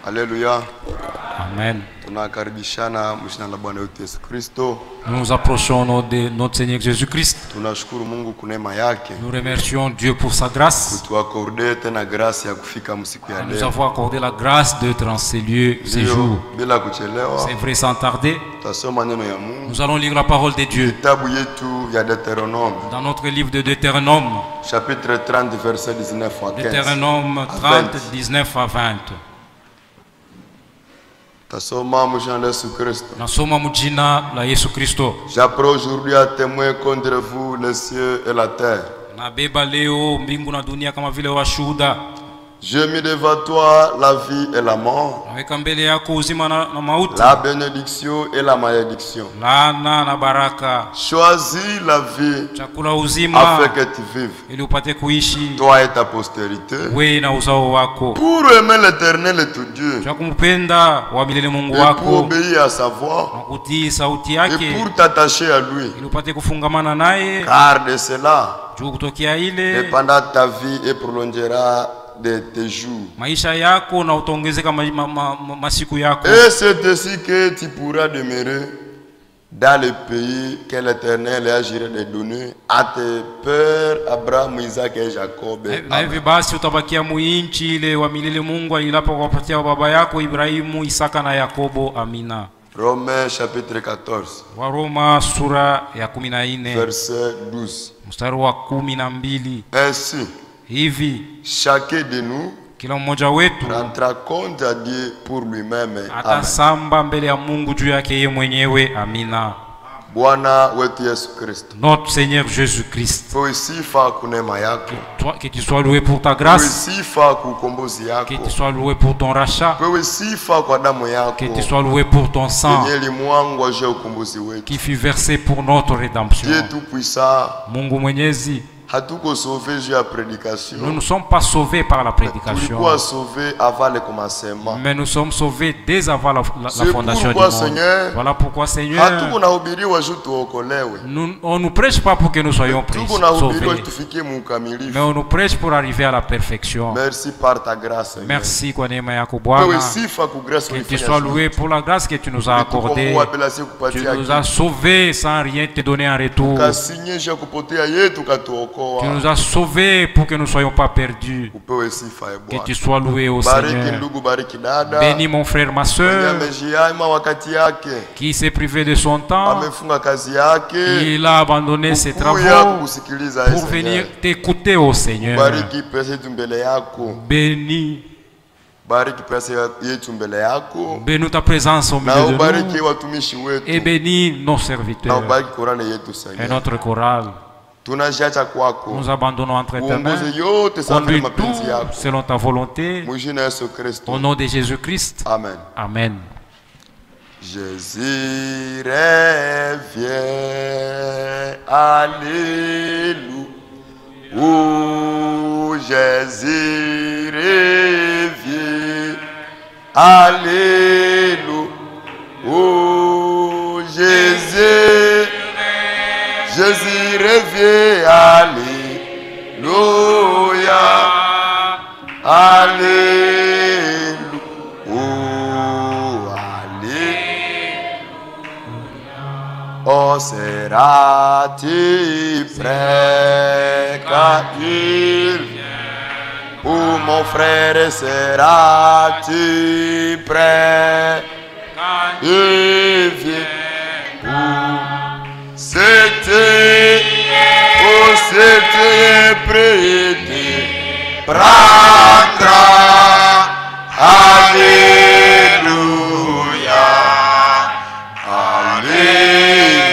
Alléluia. Amen. Tunakaribishana mjina la Bwana wetu Yesu Kristo. Nous nous approchons au nom de notre Seigneur Jésus-Christ. Tunashukuru Mungu kwa neema yake. Nous remercions Dieu pour sa grâce. Kutuakorde tena grâce ya kufika msiku ya Nous leo. avons accordé la grâce d'être en ces lieux, ces jours. Bila kuchelewa. C'est vrai, sans tarder. Tutasoma neno ya Mungu. Nous allons lire la parole de Dieu. Kitabu yetu ya Deutéronome. Dans notre livre de Deutéronome. Chapitre 30 verset 19 à 15. Deutéronome 30, 19 à 20. Tasoma mjina la Yesu Kristo. Nasoma mjina la Yesu Kristo. J'apprends aujourd'hui à témoin contre vous les cieux et la terre. Nabeba leo mbingu na dunia kama vile washuhuda. Je mis devant toi la vie et la mort, Naweka mbele yako uzima na mauti. la bénédiction et la malédiction. Laana na baraka. Choisis la vie Chakula uzima afin que tu vives, ili upate kuishi toi et ta postérité, wewe na uzao wako. pour aimer l'Éternel et ton Dieu, Cha kumpenda wa milele Mungu et pour wako obéir à sa voix, na kutii sauti et yake pour t'attacher à lui. ili upate kufungamana naye. Car de cela Juu kutokea ile dépendra ta vie et prolongera de tes jours. maisha yako na utaongezeka masiku yako. Et c'est ainsi que tu pourras demeurer dans le pays que l'Éternel a juré de donner à tes pères Abraham, Isaac et Jacob. Na hivi basi utabakia muinchi ile wa milele Mungu alilapo kuwapatia baba yako Ibrahimu, Isaka na Yakobo. Amina. Romains chapitre 14 Waroma sura ya 14 verset 12. mstari wa 12. Ainsi, Hivi chacun de nous kila mmoja wetu rendra compte à Dieu pour lui-même. Amen. atasamba mbele ya Mungu juu yake yeye mwenyewe. Amina. Bwana wetu Yesu Kristo, Notre Seigneur Jésus-Christ, sifa kwa neema yako, que tu sois loué pour ta grâce, sifa kwa ukombozi que yako, tu sois loué pour ton rachat, sifa kwa damu que yako tu sois loué pour ton sang yenye limwangwa juu ya ukombozi wetu. qui fut versé pour notre rédemption. Dieu tout puissant, Mungu Mwenyezi, hatuko sauvé juu ya prédication. nous ne sommes pas sauvés par la prédication, Tulikuwa sauvé avant le commencement. mais nous sommes sauvés dès avant la fondation du pourquoi, monde. Seigneur, Voilà pourquoi, Seigneur, hatuko nahubiriwa juu tuokolewe. on ne nous prêche pas pour que nous soyons Tuko nahubiriwa sauvés, tufikie mais mukamilifu. on nous prêche pour arriver à la perfection. Merci par ta grâce, Seigneur. Merci kwa neema yako Wewe Bwana. sifa kwa grace Que tu ulifanya sois sisi. loué pour la grâce que tu nous as accordée. Tukomboa bila si Tu kupatia nous as kitu. sauvés sans rien te donner en retour. Kasinyesha kupotea yetu katuokoa. Tu nous as sauvés pour que nous ne soyons pas perdus. Upewe sifa e Que Bwana. tu sois loué au Bariki Seigneur. ndugu, bariki dada. Bénis mon frère, ma soeur, Amejiaima wakati yake. qui s'est privé de son temps. Amefunga kazi yake. Il a abandonné ses Kuya travaux kukusikiliza pour Seigneur. venir t'écouter au Seigneur. Bariki pesa yetu mbele yako. Bénis, Bariki pesa yetu mbele yako. bénis ta présence au Na milieu de ubariki nous. watumishi wetu. Et bénis nos Na serviteurs ubariki Korani yetu et Seigneur. notre chorale. Tunajiacha kwako. Nous abandonnons entre tes mains. Uongoze yote safi Conduis na mapenzi tout yako. selon ta volonté. Mwijina Yesu Kristo. Au nom de Jésus-Christ. Amen. Amen. Jésus revient, alléluia. Oh, Jésus revient, alléluia. Oh, Jésus revient, alléluia. Alléluia. Oh, alléluia. Oh, seras-tu prêt quand il vient? Oh, mon frère, seras-tu prêt quand il vient? Oh, c'était prêt, prendra. Alléluia.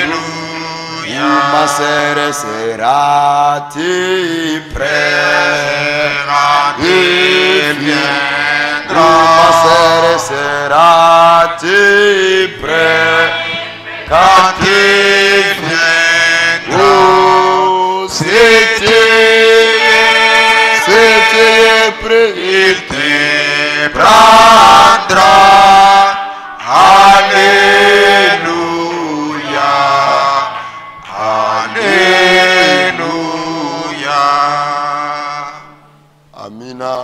Alléluia. Ma sœur, seras-tu prêt? Il viendra. Ma sœur, seras-tu prêt? Quand il viendra. Oh, c'était prêt, il te prendra. Alléluia. Alléluia. Amina.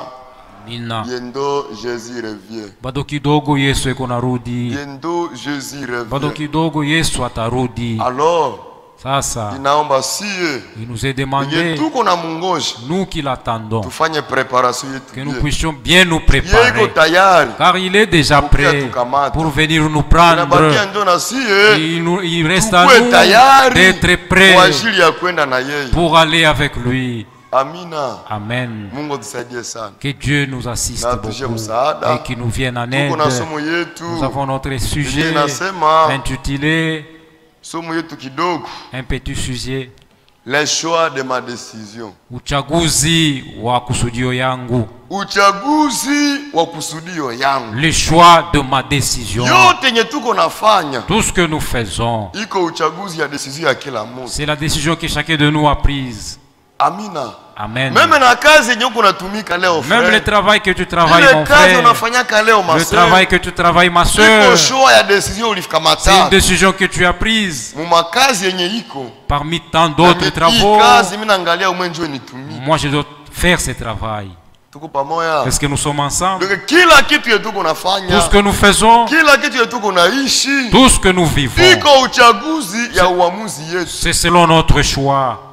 Amina. Bientôt Jésus revient. Bado kidogo Yesu eko narudi. Bientôt Jésus Bado revient. kidogo Yesu atarudi. Alors, Sasa inaomba sie il nous est demandé, yenye tuko na mungoji nous qui l'attendons, tufanye preparation que yetu nous bien. puissions bien nous Yeko préparer. tayari. Car il est déjà prêt pour venir nous prendre. Tunabakia ndio na sie Il reste à tukue nous tayari d'être prêts kwa ajili ya kwenda na yeye. pour aller avec lui. Amina. Amen. Mungu tusaidie sana. Que Dieu nous assiste Na tuje beaucoup msaada. et qu'il nous vienne en aide. Tuko na somo yetu. Nous avons notre sujet Biblia inasema intitulé, somo yetu kidogo, un petit sujet, les choix de ma décision. uchaguzi wa kusudio yangu, Uchaguzi wa kusudio yangu. le choix de ma décision. Yote yenye tuko nafanya Tout ce que nous faisons, iko uchaguzi ya décision ya kila mtu. c'est la décision que chacun de nous a prise. Amina. Amen. Meme na kazi yenye uko natumika leo Même le frère. travail que tu travailles, Ile mon kazi frère, unafanyaka leo ma le soeur. travail que tu travailles, ma Iko soeur, choix ya décision c'est une ulifikamata. décision que tu as prise. Mu makazi yenye iko. Parmi tant d'autres Hii travaux, kazi mimi naangalia umwenjo nitumie. moi je dois faire ce travail. Tuko pamoja. Est-ce que nous sommes ensemble? Donc kila kitu yetu tuko nafanya. Tout ce que nous faisons, Kila kitu yetu tuko naishi. tout ce que nous vivons, Iko uchaguzi ya uamuzi yetu. c'est selon notre choix.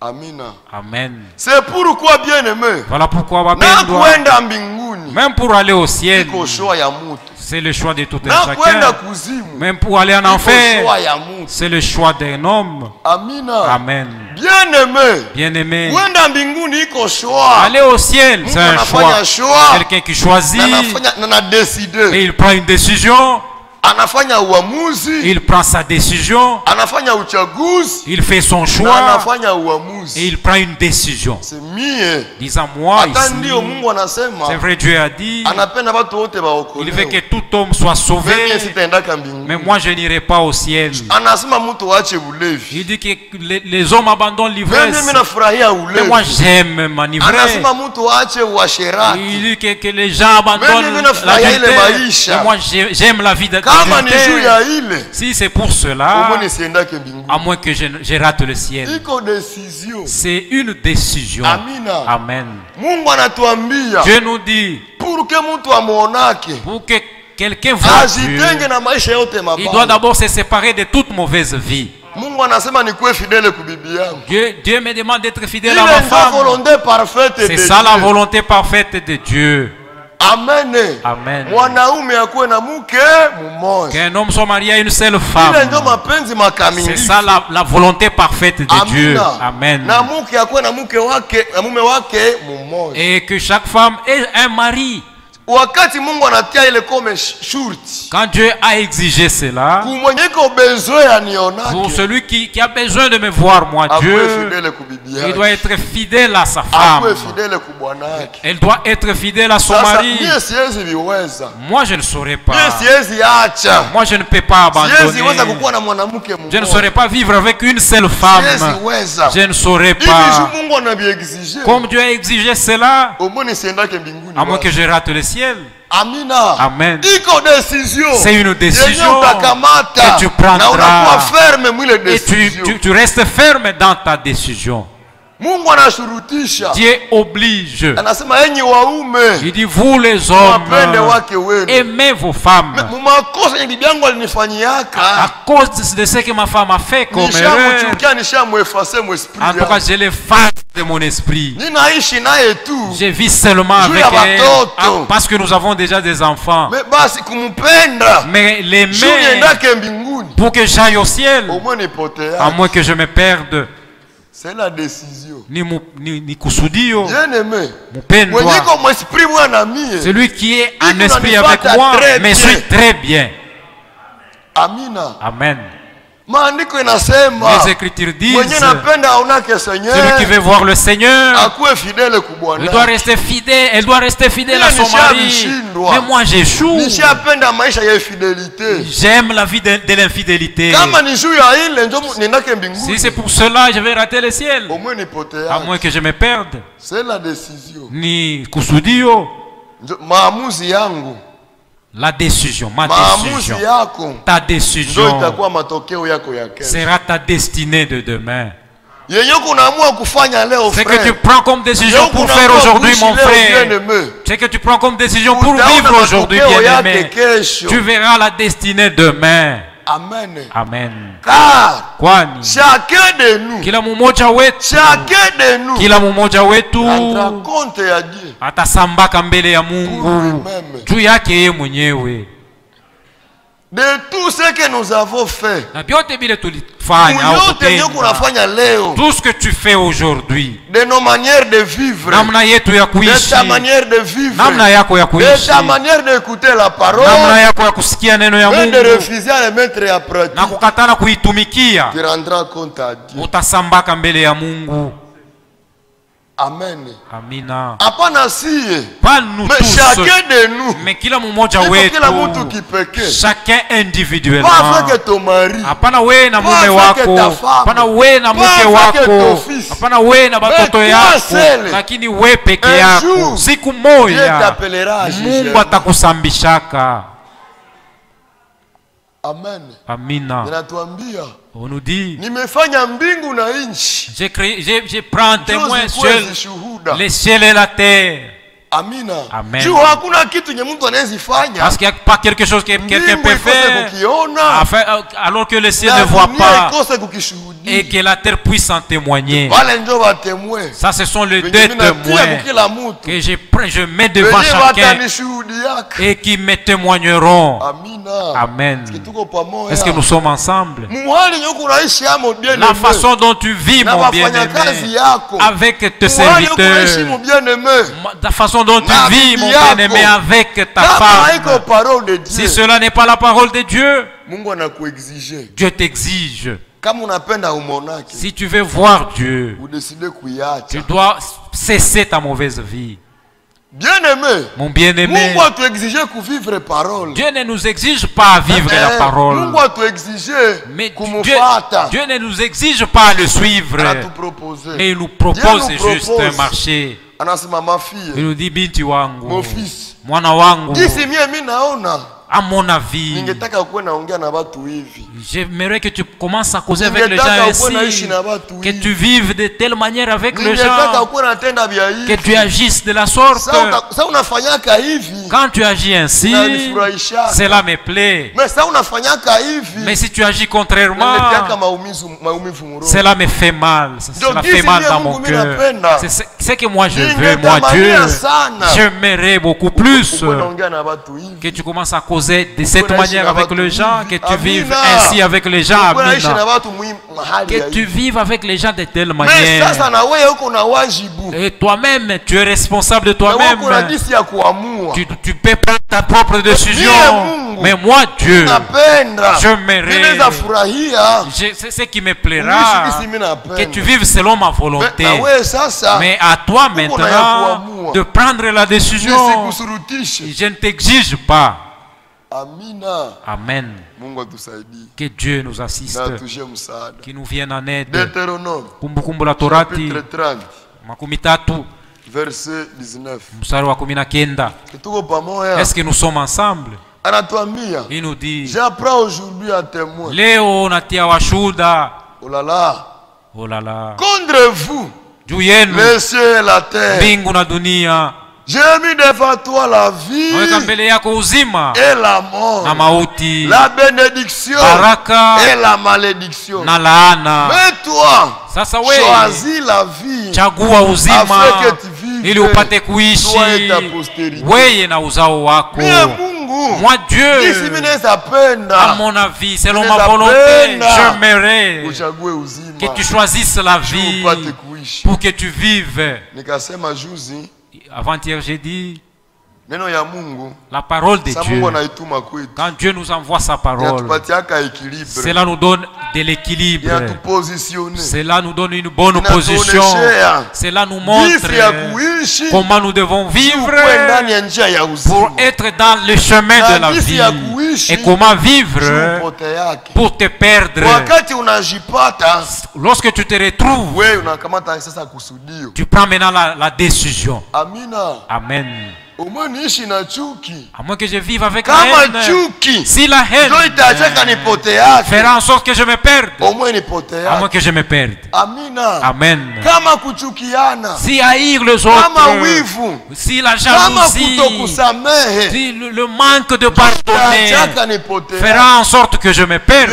Amina. Amen. C'est pourquoi bien aimé. Voilà pourquoi, Na wapendwa, kwenda mbinguni. même pour aller au ciel, Iko choix ya mtu. c'est le choix de tout un Na kwenda chacun. kuzimu. Même pour aller en Iko choix enfer, ya mtu. c'est le choix d'un homme. Amina. Amen. Bien aimé. Bien-aimé, Kwenda mbinguni iko choix. aller au ciel, c'est un choix. choix. Quelqu'un qui choisit Na na décider. et il prend une décision, Anafanya uamuzi. il prend sa décision, Anafanya uchaguzi. il fait son Na choix anafanya et uamuzi. il prend une décision. C'est mie. Disant moi Hata ici, ndio Mungu anasema. c'est vrai, Dieu a dit, Anapenda watu wote il veut waokolewe. que tout homme soit sauvé, Mimi sitaendaka mbinguni. mais moi je n'irai pas au ciel. Anasema mtu aache ulevi. Il dit que les hommes abandonnent l'ivresse, Mimi nafurahia mais moi ulevi. j'aime m'enivrer. Anasema mtu aache uasherati. Il dit que les gens abandonnent Mimi nafurahia ile l'adultère, maisha. mais moi j'aime la vie Kama ni juu d'adultère. ya ile, Si c'est pour cela, umoni siendake mbinguni. à moins que je rate le ciel. Iko decision. C'est une décision. Amina. Amen. Mungu anatuambia Dieu nous dit, pour que mtu amuonake pour que quelqu'un voit Dieu, ajitenge na maisha yote il doit mabaya. d'abord se séparer de toute mauvaise vie. Mungu anasema nikuwe fidele kubibi yangu. Dieu me demande d'être fidèle Ile à ma ndio femme. volonté parfaite de C'est ça la Dieu. volonté parfaite de Dieu. Amen. Amen. Mwanaume akuwe na mke mmoja. Qu'un homme soit marié à une seule Ile femme. ndio mapenzi C'est makamilifu. ça la volonté parfaite de Dieu. Amina. Amen. Na mke akuwe na mke wake na mume wake mmoja. Et que chaque femme ait un mari. Wakati Mungu anatia ile kome shurti. Quand Dieu a exigé cela, Kumwenye iko besoin pour anionake. celui qui a besoin de me voir, moi, Akuwe Dieu, fidele kubibi il yake. doit être fidèle à sa Akuwe femme. fidele kubwana yake. Elle doit être fidèle à son Sasa mari. mie siwezi viweza. Moi, je ne saurais pas. Mie siwezi acha. Moi, je ne peux pas Siwezi weza abandonner. kukuwa na mwanamke Je ne mmoja. saurais pas vivre avec une seule femme. Siwezi weza. Je ne saurais Hivi pas. ju Mungu anaviexige. Comme Dieu a exigé cela, Omoni siendake mbinguni. à moins que basi. je rate le ciel. Amina. Amen. Iko decision. C'est une décision Yenye utakamata. que tu prendras. Na unakuwa ferme mwile Et decision. tu restes ferme dans ta décision. Mungu anashurutisha. Dieu oblige. Anasema enyi waume. Il dit, vous les hommes, Wapende wake wenu. aimez vos femmes. Mumakosa yenye bibi yangu À alinifanyiaka. cause de ce que ma femme a fait comme erreur, Nishamuchukia nishamuefase mu esprit. en tout cas, je l'efface de mon esprit. Ninaishi naye tu. Je vis seulement Juu avec ya elle, watoto. parce que nous avons déjà des enfants. Me basi kumpenda. Mais Juu l'aimer niendake mbinguni. pour que j'aille au ciel, Omwe nipotea. à moins que je me perde, C'est la décision. ni kusudio, Bien aimé. mpendwa. Mwenye ko mwesprit mwana mie. Celui qui est en Iko esprit nanifata avec moi très me bien. suit très bien. Amina. Amen. Maandiko inasema Les Écritures disent, mwenye napenda aonake celui qui Seigneur veut voir le Seigneur, akuwe fidele il kubwana. doit rester fidèle, elle doit rester fidèle Ila à son mari. nishavishindwa. Mais moi j'échoue. Nishapenda maisha ya fidelite. J'aime la vie de l'infidélité. Kama ni juu ya ile ndio niendake mbinguni. Si c'est pour cela, je vais rater le ciel. Omwe À nipotea. moins que je me perde. C'est la décision. Ni kusudio, Maamuzi yangu. la décision, ma Maamuzi décision, yako ta ndio décision itakuwa matokeo yako ya kesho. sera ta destinée de demain. Ce que tu prends comme décision pour faire aujourd'hui, mon frère, ce que tu prends comme décision pour vivre aujourd'hui, bien-aimé, tu verras la destinée demain. Amen. Amen. Car Kwani chacun de nous, kila mmoja wetu rendra compte à Dieu atasambaka mbele ya pour Mungu lui-même juu yake yeye mwenyewe de tout ce que nous avons fait. na vyote vile tulifanya au kutenda, tout ce que tu fais aujourd'hui, de nos manières de vivre, namna yetu ya de kuishi, ta manière de vivre, namna yako ya de kuishi, ta manière d'écouter la parole, namna yako ya kusikia neno ya mais de Mungu refuser à le mettre à na pratique, kukatana kuitumikia, tu rendras compte à Dieu. utasambaka mbele ya Mungu. Amen. Amina. Hapana siye, Pas nous mais tous, chacun de nous, mais kila mmoja iko wetu, kila mtu kipekee. chacun individuellement. Pas avec ton mari, Hapana we na mume Pas avec wako, ta femme. hapana we na Pas mke avec ton wako, fils. hapana we na batoto toi yako, seul. lakini we peke Un yako. jour, Siku Dieu moja t'appellera à Mungu juger. atakusambishaka. Amen. Amina. Ninatuambia, On nous dit, nimefanya mbingu na nchi, je prends témoin zikuwe sur zishuhuda. les ciels et la terre. Amina. Amen. Juu hakuna kitu nye mtu anawezifanya Parce qu'il n'y a pas quelque chose que quelqu'un mbingu peut ikose faire kukiona alors que le ciel na ne voit dunia pas ikose et kukishuhudia. que la terre puisse en témoigner. Wale njo watemwe Ça, ce sont les venye deux minatia témoins kukila mutu que je mets devant venye chacun watanishuhudiaka. et qui me témoigneront. Amina. Amen. Est-ce que tuko pamoja? Est-ce que nous sommes ensemble? Muhali nye kunaishi amo bien La façon dont tu vis, na mon bien-aimé, wafanyakazi yako, avec tes muhali nye kunaishi serviteurs, mo bien aimé, la façon dont tu Na vis, mon bibi yako. bien-aimé, avec ta kama haiko femme, parole de si Dieu, cela n'est pas la parole de Dieu, Mungu anakuexige. Dieu t'exige. Kama unapenda umonake, Si tu veux voir Dieu, udeside tu kuiacha. dois cesser ta mauvaise vie. Bien aimé, Mon bien-aimé, Mungu atuexige kuvivre parole. Dieu ne nous exige pas à vivre la parole. Mungu atuexige Mais Dieu, kumufata. Dieu ne nous exige pas à le suivre. Anatupropose. Mais il nous propose Dieu nous juste propose. un marché. Anasema ma Il fille, nous dit, binti wangu, mon fils, mwana wangu, jinsi mimi naona à mon avis, ningetaka kuwe naongea na watu hivi, j'aimerais que tu commences à causer avec les ningetaka gens ukuwe naishi ainsi, na watu que hivi, tu vives de telle manière avec les ningetaka gens, ukuwe natenda vya que hivi. tu agisses de la sorte. Sasa unafanyaka hivi, Quand tu agis ainsi, unanifurahisha. cela me plaît. Mais sasa unafanyaka hivi, Mais si tu agis contrairement, unaletiaka maumivu mroho. cela me fait mal. Cela Donc, fait mal si dans Mungu mon mimi cœur. napenda. C'est ce que moi je veux, Ningetamania moi Dieu. sana. J'aimerais beaucoup plus Ukuwe naongea na watu hivi. que tu commences à causer de cette Ukuwe naishi manière na avec watu les gens, que hivi. tu vives Amina. ainsi avec les gens. Ukuwe naishi na Amina. watu mahali ya Que tu hivi. vives avec les gens de telle Mais manière. sasa na wewe uko na wajibu. Et toi-même, tu es responsable de Na wewe toi-même. uko na jinsi ya kuamua. Tu peux prendre ta propre décision. Mungu. Mais moi, Dieu, Napenda. j'aimerais. Ninaweza furahia. C'est ce qui me Uishi plaira. jinsi mimi napenda. Que tu vives selon ma volonté. Na wewe sasa Mais à toi uko na ya maintenant kuamua. de prendre la décision. nisikusurutishe. Je ne t'exige pas. Amina. Amen. Mungu atusaidie. Que Dieu nous assiste. Na tuje msaada. Qui nous vienne en aide. Deutéronome Kumbukumbu la Torati chapitre 30 makumi tatu verset 19. mstari wa 19. Tuko pamoja. Est-ce que nous sommes ensemble? Anatuambia, Il nous dit, j'apprends aujourd'hui à témoin. leo natia washuda. Oh là là. Oh là là. Contre vous, Juu yenu les cieux et la terre, mbingu na dunia, j'ai mis devant toi la vie naweka mbele yako uzima et la mort, na mauti, la bénédiction baraka et la malédiction. na laana. Mais toi, Sasa choisis la vie chagua uzima afin que tu vives ili upate toi et kuishi ta postérité. weye na uzao wako. Mie Mungu, Moi jinsi Dieu, mimi naweza à penda mon avis, selon Je ma volonté, t'appelle. j'aimerais uchague uzima que tu choisisses la vie upate kuishi. pour que tu vives. Nikasema juzi Avant-hier, j'ai dit neno ya Mungu, la parole de sa Dieu. Mungu anaituma kwetu, Quand Dieu nous envoie sa parole, yatupatiaka équilibre, cela nous donne de l'équilibre. yatupositionne, Cela nous donne une bonne Inatuoneshea position. Cela nous jinsi ya montre kuishi comment nous devons ukwe vivre ndani ya njia ya pour uzima, être dans le chemin de la jinsi vie. ya kuishi Et comment vivre upote yake. pour te perdre. Wakati unajipata Lorsque tu te retrouves, wewe unakamata sasa kusudio. tu prends maintenant la décision. Amina. Amen. À moins que je vive avec la haine. Si la haine fera en sorte que je me perde, à moins que je me perde. Amen. Si haïr les autres, si la jalousie, si le manque de pardonner fera en sorte que je me perde,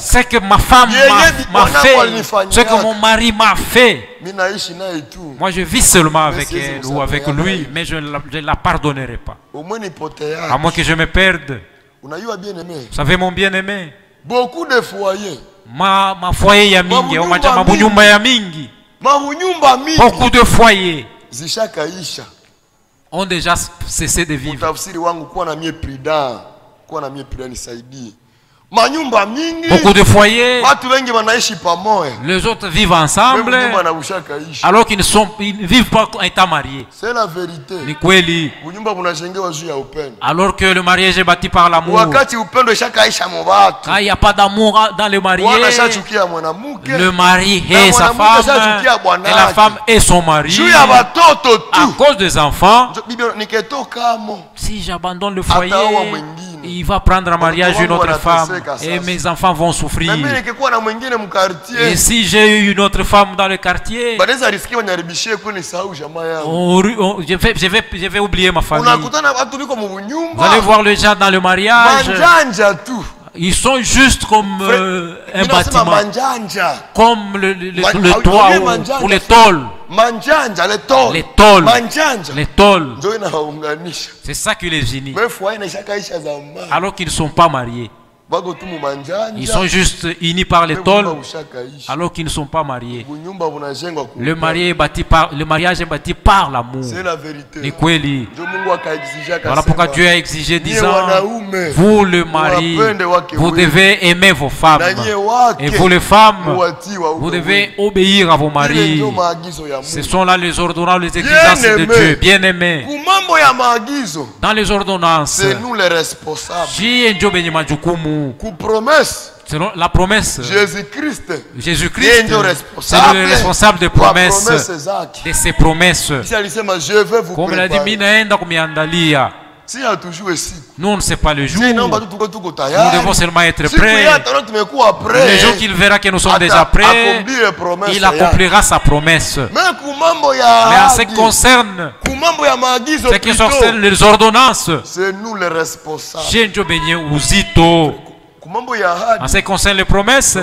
c'est que ma femme m'a fait, c'est que mon mari m'a fait. Moi je vis seulement avec elle ou avec lui, mais je ne la pardonnerai pas. À moins que je me perde. Vous savez mon bien-aimé, beaucoup de foyers, ma foyer ya mingi, ma ya mingi, beaucoup de foyers ont déjà cessé de vivre. Beaucoup de foyers, les autres vivent ensemble alors qu'ils ne vivent pas en étant mariés. C'est la vérité. Alors que le mariage est bâti par l'amour. Quand il n'y a pas d'amour dans le mariage, le mari est sa femme et la femme est son mari. À cause des enfants, si j'abandonne le foyer, il va prendre en mariage une autre femme et mes enfants vont souffrir. Et si j'ai eu une autre femme dans le quartier, je vais oublier ma famille. Vous allez voir les gens dans le mariage, ils sont juste comme un bâtiment, comme le toit ou les tôles. Les tôles. C'est ça qui les unit. Alors qu'ils ne sont pas mariés. Ils sont juste unis par les tôles alors qu'ils ne sont pas mariés. Le mariage est bâti par l'amour. C'est la vérité. Voilà pourquoi Dieu a exigé, disant, vous le mari, vous devez aimer vos femmes. Et vous les femmes, vous devez obéir à vos maris. Ce sont là les ordonnances, les exigences de Dieu. Bien aimés. Dans les ordonnances, c'est nous les responsables. Selon la promesse, Jésus-Christ c'est le responsable des promesses, de ses promesses. Comme il a dit, nous on ne sait pas le jour. Nous devons seulement être prêts. Le jour qu'il verra que nous sommes déjà prêts, il accomplira sa promesse. Mais en ce qui concerne les ordonnances, c'est nous les responsables. En ce qui concerne les promesses,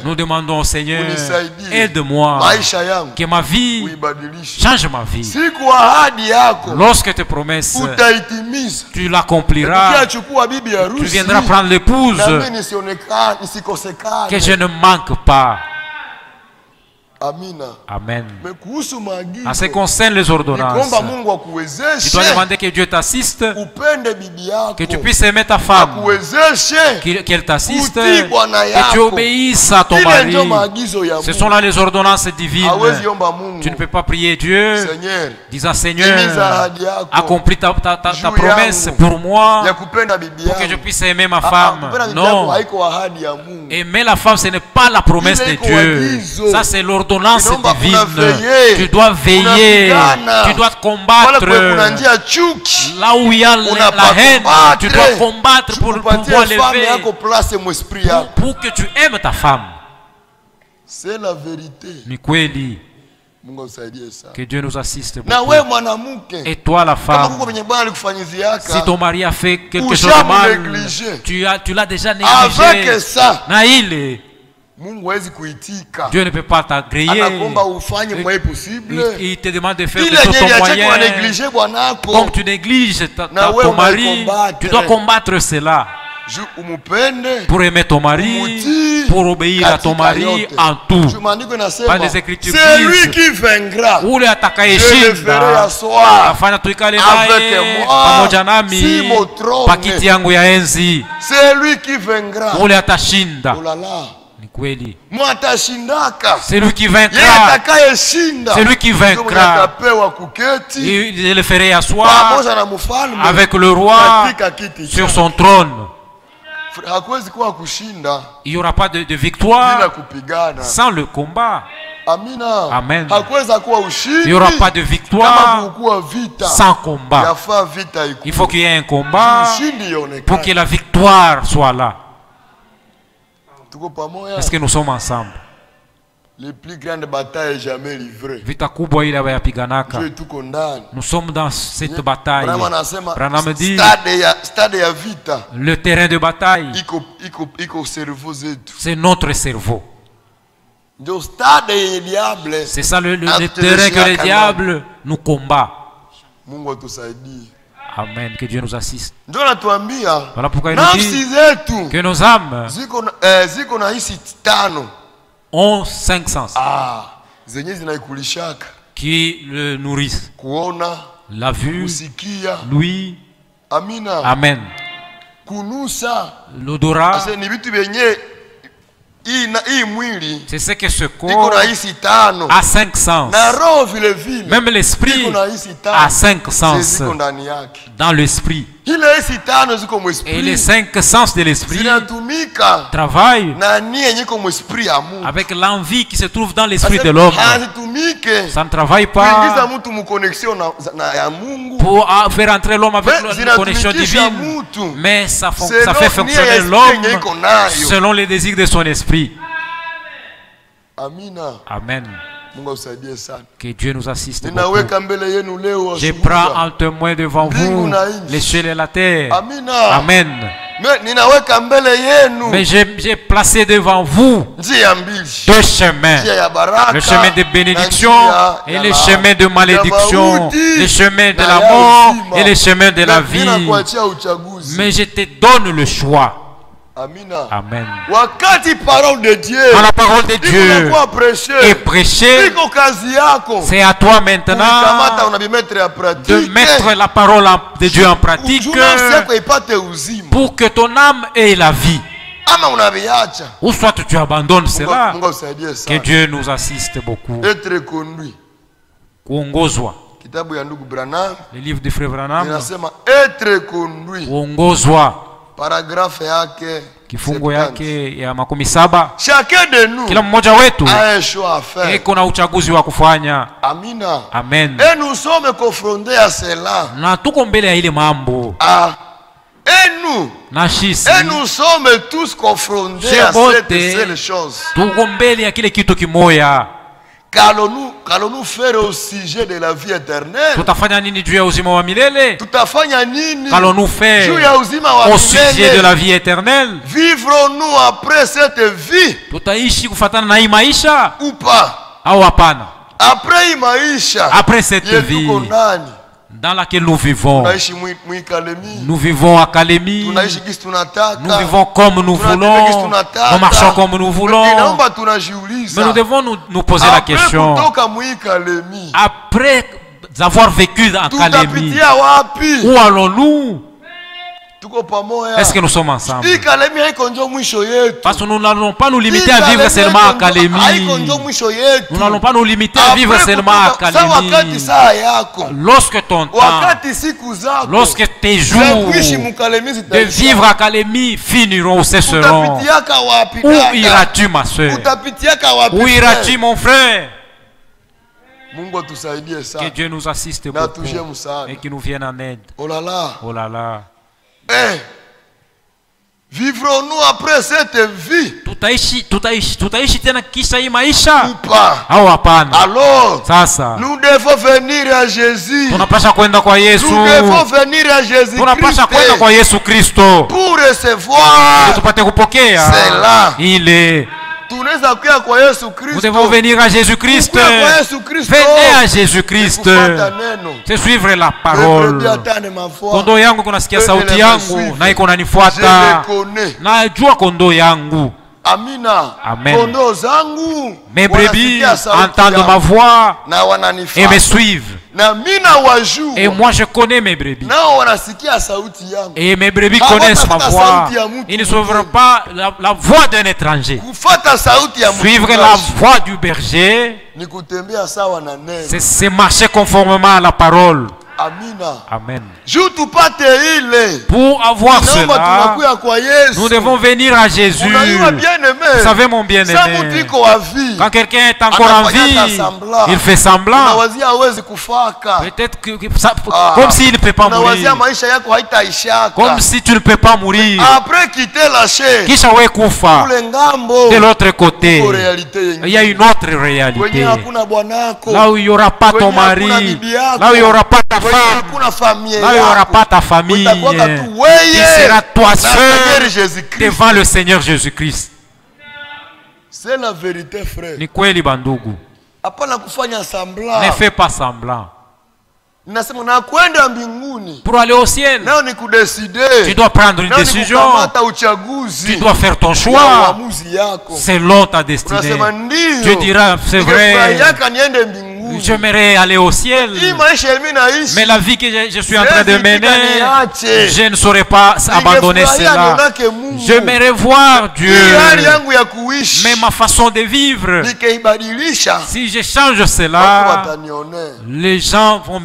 nous demandons au Seigneur, aide-moi, que ma vie change ma vie. Lorsque tes promesses, tu l'accompliras, tu viendras prendre l'épouse, que je ne manque pas. Amen. En ce qui concerne les ordonnances, tu dois demander que Dieu t'assiste, que tu puisses aimer ta femme, qu'elle t'assiste, que tu obéisses à ton mari. Ce sont là les ordonnances divines. Tu ne peux pas prier Dieu disant, Seigneur, accomplis ta promesse pour moi, pour que je puisse aimer ma femme. Non. Aimer la femme, ce n'est pas la promesse de Dieu. Ça, c'est l'ordonnance divine. Tu dois veiller, tu dois te combattre là où il y a la haine. Tu dois combattre pour pouvoir lever, pour que tu aimes ta femme. C'est la vérité. Que Dieu nous assiste beaucoup. Et toi la femme, si ton mari a fait quelque chose de mal, tu l'as déjà négligé. Dieu ne peut pas t'agréer. Il te demande de faire de tout ton moyen. Comme tu négliges ton mari, tu dois combattre cela. Pour aimer ton mari, pour obéir à ton mari en tout. Pas les Écritures c'est lui qui vaincra. Je le ferai asseoir avec moi si mon trône. C'est lui qui vaincra. Oh là là. C'est lui qui vaincra. C'est lui qui vaincra. Il le ferait asseoir avec le roi sur son trône. Il n'y aura pas de victoire sans le combat. Amina. Amen. Hakuweza kuwa ushindi. Il n'y aura pas de victoire vita. sans combat. Il faut qu'il y ait un combat pour que la victoire soit là. Est-ce que nous sommes ensemble? Les plus grandes batailles jamais livrées. Vita kubwa ile yapiganaka. Nous sommes dans cette bataille. Branham dit le terrain de bataille, c'est notre cerveau. C'est ça le terrain que le diable nous combat. Amen. Que Dieu nous assiste. Voilà pourquoi il nous dit que nos âmes ont 5 sens qui le nourrissent. La vue, l'ouïe. Amen. L'odorat. C'est ce que ce corps a 5 sens. Même l'esprit a 5 sens dans l'esprit. Et les 5 sens de l'esprit travaillent avec l'envie qui se trouve dans l'esprit de l'homme. Ça ne travaille pas pour faire entrer l'homme avec une connexion divine, mais ça fait fonctionner l'homme selon les désirs de son esprit. Amen. Que Dieu nous assiste beaucoup. Je prends en témoin devant vous les cieux et la terre. Amen. Mais j'ai placé devant vous 2 chemins. Le chemin de bénédiction et le chemin de malédiction. Le chemin de la mort et le chemin de la vie. Mais je te donne le choix. Amen. Quand la parole de Dieu est prêchée, c'est à toi maintenant de mettre la parole de Dieu en pratique pour que ton âme ait la vie. Ou soit tu abandonnes cela. Que Dieu nous assiste beaucoup. Kuongozwa. Le livre de Frère Branham. Kuongozwa. Paragrafu yake kifungo yake ya 17. Chacun de nous, kila mmoja wetu eko na uchaguzi wa kufanya. Amina. Amen. Et nous sommes confrontés à cela. Na tuko mbele ya ile mambo. Et nous, et nous sommes tous confrontés à cette chose. Tuko mbele ya kile kitu kimoya. Qu'allons-nous faire au sujet de la vie éternelle? Tutafanya nini juu ya uzima wa milele? Tutafanya nini? Qu'allons-nous faire au sujet de la vie éternelle? Vivrons-nous après cette vie? Tutaishi kufatana na hii maisha? Ou pas? Au hapana? Après hii maisha, après cette vie dans laquelle nous vivons, nous vivons à Kalemi, nous vivons comme nous voulons, nous marchons comme nous voulons. Mais nous devons nous poser la question, après avoir vécu à Kalemi, où allons-nous? Est-ce que nous sommes ensemble? Parce que nous n'allons pas nous limiter à vivre seulement à Kalemi. Nous n'allons pas nous limiter à vivre seulement à Kalemi. Lorsque ton temps, lorsque tes jours de vivre à Kalemi finiront ou cesseront, où iras-tu, ma soeur? Où iras-tu, mon frère? Que Dieu nous assiste beaucoup et qu'il nous vienne en aide. Oh là là. Oh là là. Vivrons-nous après cette vie? Tutaishi tena kisha hii maisha? Ou pas? Au hapana? Alors, sasa nous devons venir à Jésus. Tunapasha kwenda kwa Yesu. Nous devons venir à Jésus. Tunapasha kwenda kwa Yesu Kristo. Pour recevoir. Tupate kupokea. C'est là. Il est. Nous devons venir à Jésus-Christ. Venez à Jésus-Christ. C'est suivre la parole. Kondo yangu kunasikia sauti yangu na iko nanifuata. Najua kondo yangu. Amina. Amen. Mes brebis entendent ma voix et me suivent. Et moi je connais mes brebis. Et mes brebis connaissent ma voix. Ils ne suivront pas la voix d'un étranger. Suivre la voix du berger, c'est marcher conformément à la parole. Amina. Amen. Pour avoir cela, nous devons venir à Jésus. Vous savez, mon bien-aimé, quand quelqu'un est encore en vie, il fait semblant. Peut-être que comme s'il ne peut pas mourir. Comme si tu ne peux pas mourir. Kisha we kufa. De l'autre côté, il y a une autre réalité. Là où il n'y aura pas ton mari, là où il n'y aura pas ta femme, là où il n'y aura pas ta famille, il sera toi seul devant le Seigneur Jésus-Christ. C'est la vérité, frère. Ni kweli bandugu. Ne fais pas semblant. Pour aller au ciel, tu dois prendre une décision. Tu dois faire ton choix selon ta destinée. Tu diras, c'est vrai, j'aimerais aller au ciel, mais la vie que je suis en train de mener, je ne saurais pas abandonner cela. J'aimerais voir Dieu, mais ma façon de vivre, si je change cela, les gens vont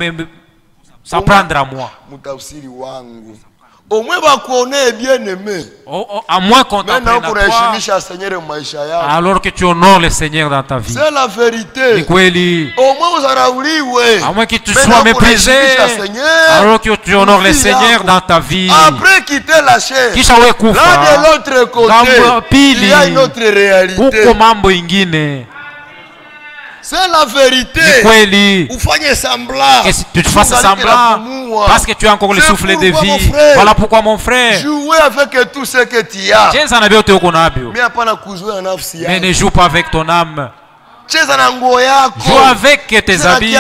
s'apprendre à moi. À moins qu'on t'apprenne à toi, alors que tu honores le Seigneur dans ta vie. C'est la vérité. À moins que tu sois méprisé, alors que tu honores le Seigneur dans ta vie. Après quitter la chair, là de l'autre côté, il y a une autre réalité. C'est la vérité. Vous faites semblant. Que tu te fasses semblant parce que tu as encore le souffle de vie. Voilà pourquoi, mon frère. Jouez avec tout ce que tu as. Mais ne joue pas avec ton âme. Joue avec tes habits.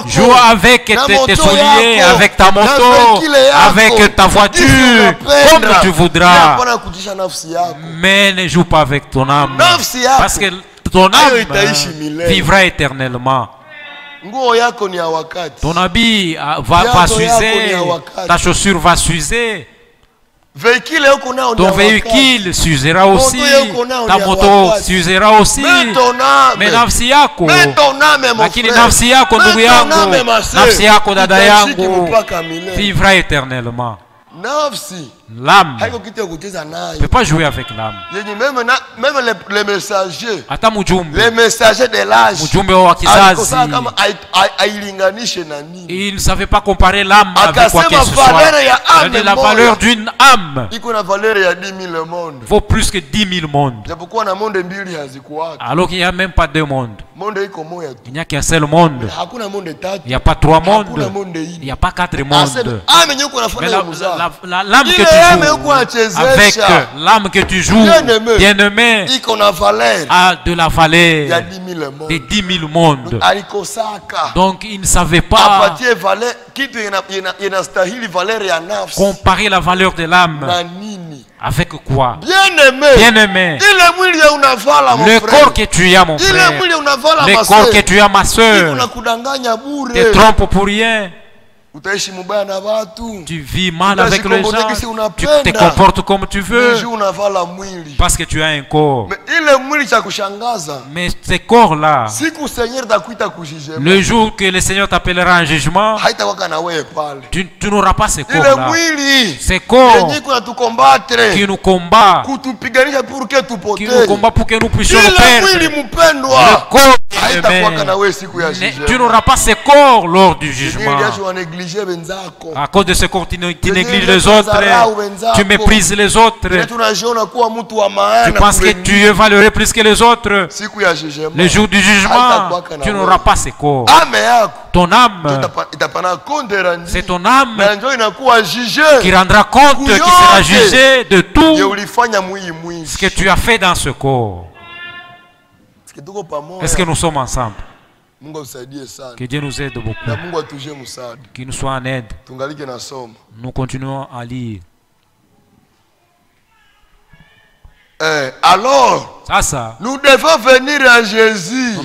Joue avec tes souliers, avec ta moto, avec ta voiture, comme tu voudras. Mais ne joue pas avec ton âme. Parce que ton âme vivra éternellement. Ton habit va s'user, ta chaussure va s'user, ton véhicule s'usera aussi, ta moto s'usera aussi. Mais nafsi yako, lakini nafsi yako ndugu yangu, nafsi yako dada yangu vivra éternellement. L'âme ne peut pas jouer avec l'âme. Même les messagers, les messagers de l'âge, ils ne savaient pas comparer l'âme avec quoi que ce soit. La valeur d'une âme vaut plus que 10 000 mondes. Alors qu'il n'y a même pas 2 mondes. Il n'y a qu'un seul monde. Il n'y a pas 3 mondes. Il n'y a pas 4 mondes. Mais l'âme que tu joues, avec l'âme que tu joues, bien-aimé, a de la valeur de 10 000 mondes. Donc il ne savait pas comparer la valeur de l'âme avec quoi? Bien-aimé, le corps que tu as, mon frère, le corps que tu as, ma soeur, te trompe pour rien. Tu vis mal avec les gens, tu te comportes comme tu veux parce que tu as un corps. Mais ce corps-là, le jour que le Seigneur t'appellera en jugement, tu n'auras pas ce corps-là. Ce corps qui nous combat, pour que nous puissions le perdre. Le corps, tu n'auras pas ce corps lors du jugement. À cause de ce corps, tu négliges les autres, tu méprises les autres, tu penses que tu es valeureux plus que les autres. Le jour du jugement, tu n'auras pas ce corps. Ton âme, c'est ton âme qui rendra compte, qui sera jugée de tout ce que tu as fait dans ce corps. Est-ce que nous sommes ensemble? Que Dieu nous aide beaucoup. Qu'il nous soit en aide. Nous continuons à lire. Alors, nous devons venir à Jésus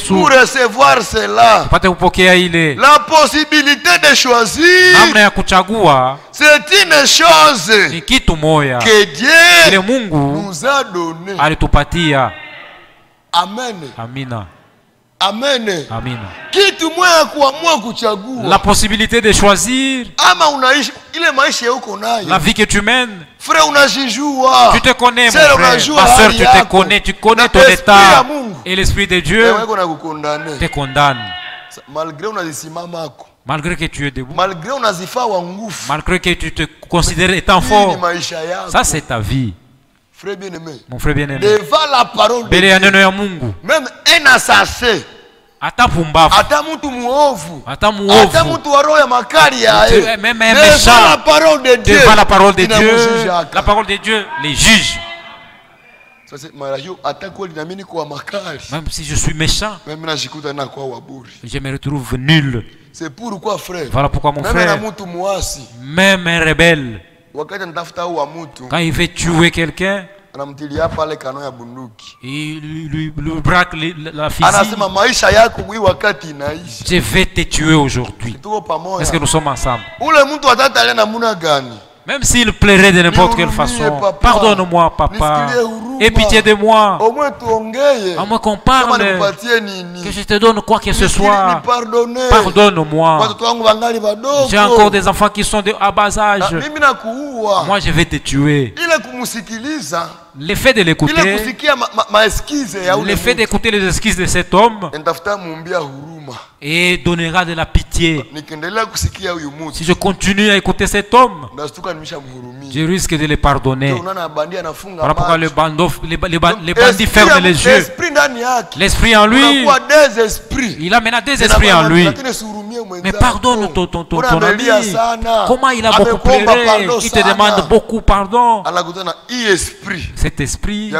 pour recevoir cela. La possibilité de choisir, c'est une chose que Dieu nous a donnée. Amen. Amen. Amina. Amen. Amen. La possibilité de choisir la vie que tu mènes. Frère, tu te connais, mon frère. Ma soeur, tu connais ton état. Et l'Esprit de Dieu te condamne. Malgré que tu es debout. Malgré que tu te considères étant fort. Ça, c'est ta vie. Mon frère bien-aimé. Devant la parole de Dieu. Même un assassin. Ata pumbafu. Ata mtu muovu. Ata muovu. Ata mtu wa roho ya makali ya yeye. Même un méchant. La parole de Dieu. Devant la parole de Dieu. La parole de Dieu les juge. Même si je suis méchant, je me retrouve nul. C'est pourquoi, frère. Voilà pourquoi, mon frère. Même un rebelle. Quand il veut tuer quelqu'un, il lui braque la physique. Je vais te tuer aujourd'hui. Est-ce que nous sommes ensemble? Même s'il plairait de n'importe quelle façon, pardonne-moi, papa. Aie pitié de moi. À moins qu'on parle, que je te donne quoi que ce soit. Pardonne-moi. J'ai encore des enfants qui sont à bas âge. Moi, je vais te tuer. Le fait de l'écouter, le fait d'écouter les excuses de cet homme, et donnera de la pitié. Si je continue à écouter cet homme, je risque de les pardonner. Voilà pourquoi les bandits ferment les yeux. L'esprit en lui, il a maintenant des esprits en lui. Mais pardonne ton ami. Comment il a beaucoup pleuré. Il te demande beaucoup pardon. Cet esprit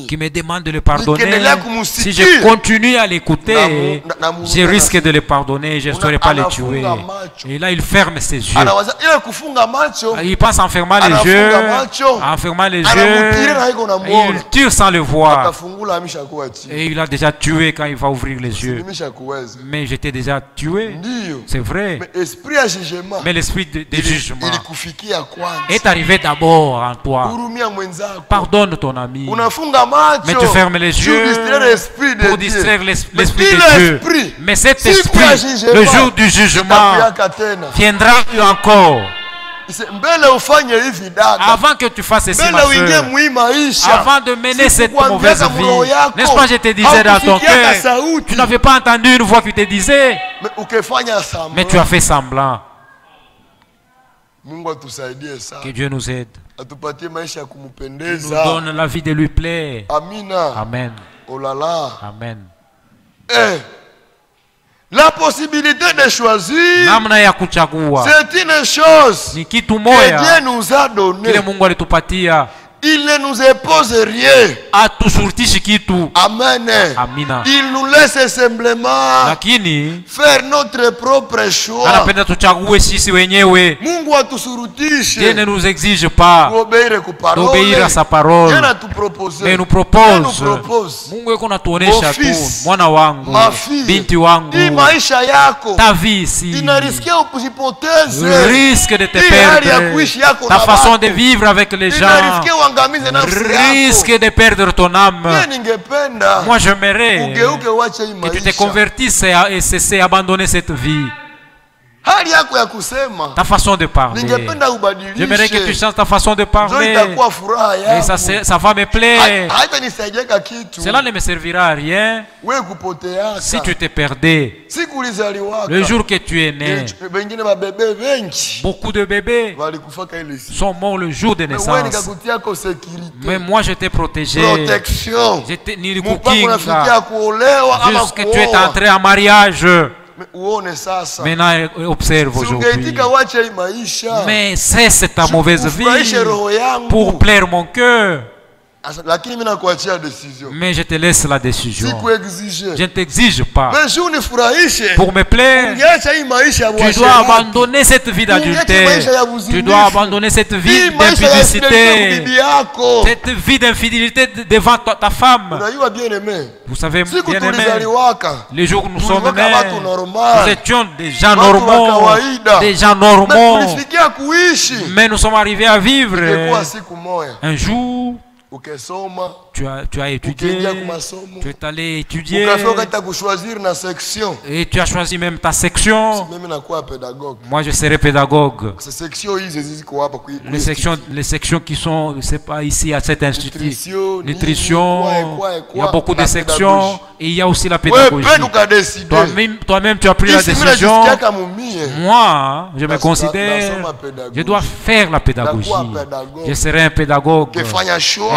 qui me demande de le pardonner, si je continue à l'écouter, je risque de le pardonner, je ne saurais pas le tuer. Et là, il ferme ses yeux. Il pense en fermant les yeux, il tire sans le voir. Et il a déjà tué quand il va ouvrir les yeux. Mais j'étais déjà tué. C'est vrai. Mais l'esprit de jugement est arrivé d'abord en toi. Pardonne ton ami. Mais tu fermes les yeux pour distraire l'esprit de Dieu. Mais cet esprit, le jour du jugement, viendra encore. Avant que tu fasses ceci, ma soeur, avant de mener cette mauvaise vie, n'est-ce pas, je te disais dans ton cœur, tu n'avais pas entendu une voix qui te disait, mais tu as fait semblant. Que Dieu nous aide. Qu'il nous donne la vie de lui plaire. Amen. Amen. La possibilité de choisir, c'est une chose que Dieu nous a donnée. Il ne nous impose rien. Amen. Il nous laisse simplement faire notre propre choix. Mungu atusurutishe. Dieu ne nous exige pas d'obéir à sa parole. Mais nous propose. Mungu eko natuonesha tu. Mwana wangu, binti wangu, ta vie ici risque de te perdre. Ta façon de vivre avec les gens risque de perdre ton âme. Moi, j'aimerais que tu te convertisses et cesses d'abandonner cette vie. Ta façon de parler. J'aimerais que tu changes ta façon de parler. Et ça va me plaire. Cela ne me servira à rien si tu te perdais. Le jour que tu es né, beaucoup de bébés sont morts le jour de naissance. Mais moi, je t'ai protégé. J'étais jusqu'à que tu es entré en mariage. Maintenant, observe aujourd'hui. Mais cesse ta mauvaise vie pour plaire mon cœur. Mais je te laisse la décision. Je ne t'exige pas. Pour me plaire, tu dois abandonner cette vie d'adultère. Tu dois abandonner cette vie d'impudicité. Cette vie d'infidélité devant ta femme. Vous savez, bien aimé, les jours où nous sommes nés, nous étions des gens normaux. Des gens normaux. Mais nous sommes arrivés à vivre un jour. Tu as étudié, tu es allé étudier, et tu as choisi même ta section. Moi, je serai pédagogue. Les sections qui sont, c'est pas ici à cet institut. Nutrition, il y a beaucoup de sections, et il y a aussi la pédagogie. Toi-même, tu as pris la décision. Moi, je me considère, je dois faire la pédagogie. Je serai un pédagogue. Et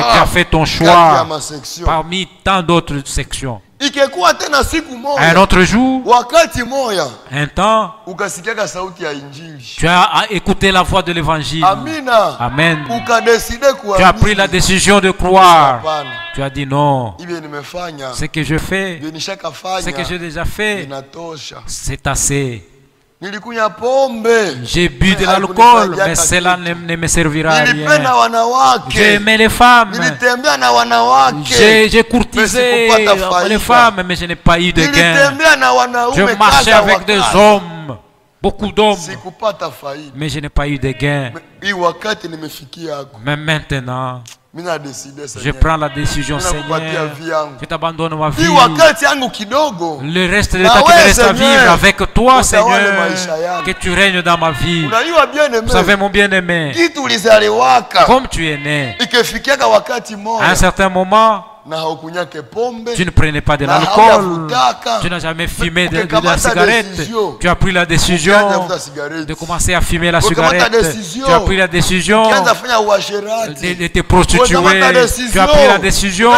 tu as fait ton choix parmi tant d'autres sections. Un autre jour, un temps, tu as écouté la voix de l'évangile. Amen. Tu as pris la décision de croire. Tu as dit non. Ce que je fais, ce que j'ai déjà fait, c'est assez. J'ai bu de l'alcool, mais cela ne me servira à rien. J'ai aimé les femmes. J'ai courtisé les femmes, mais je n'ai pas eu de gain. Je marchais avec des hommes, beaucoup d'hommes, mais je n'ai pas eu de gain. Mais maintenant, je prends la décision, Seigneur. Je t'abandonne ma vie. Le reste de ta vie reste à vivre avec toi, Seigneur. Que tu règnes dans ma vie. Vous savez, mon bien-aimé, comme tu es né, à un certain moment, tu ne prenais pas de l'alcool, tu n'as jamais fumé de la cigarette, tu as pris la décision de commencer à fumer la cigarette, tu as pris la décision de te prostituer, tu as pris la décision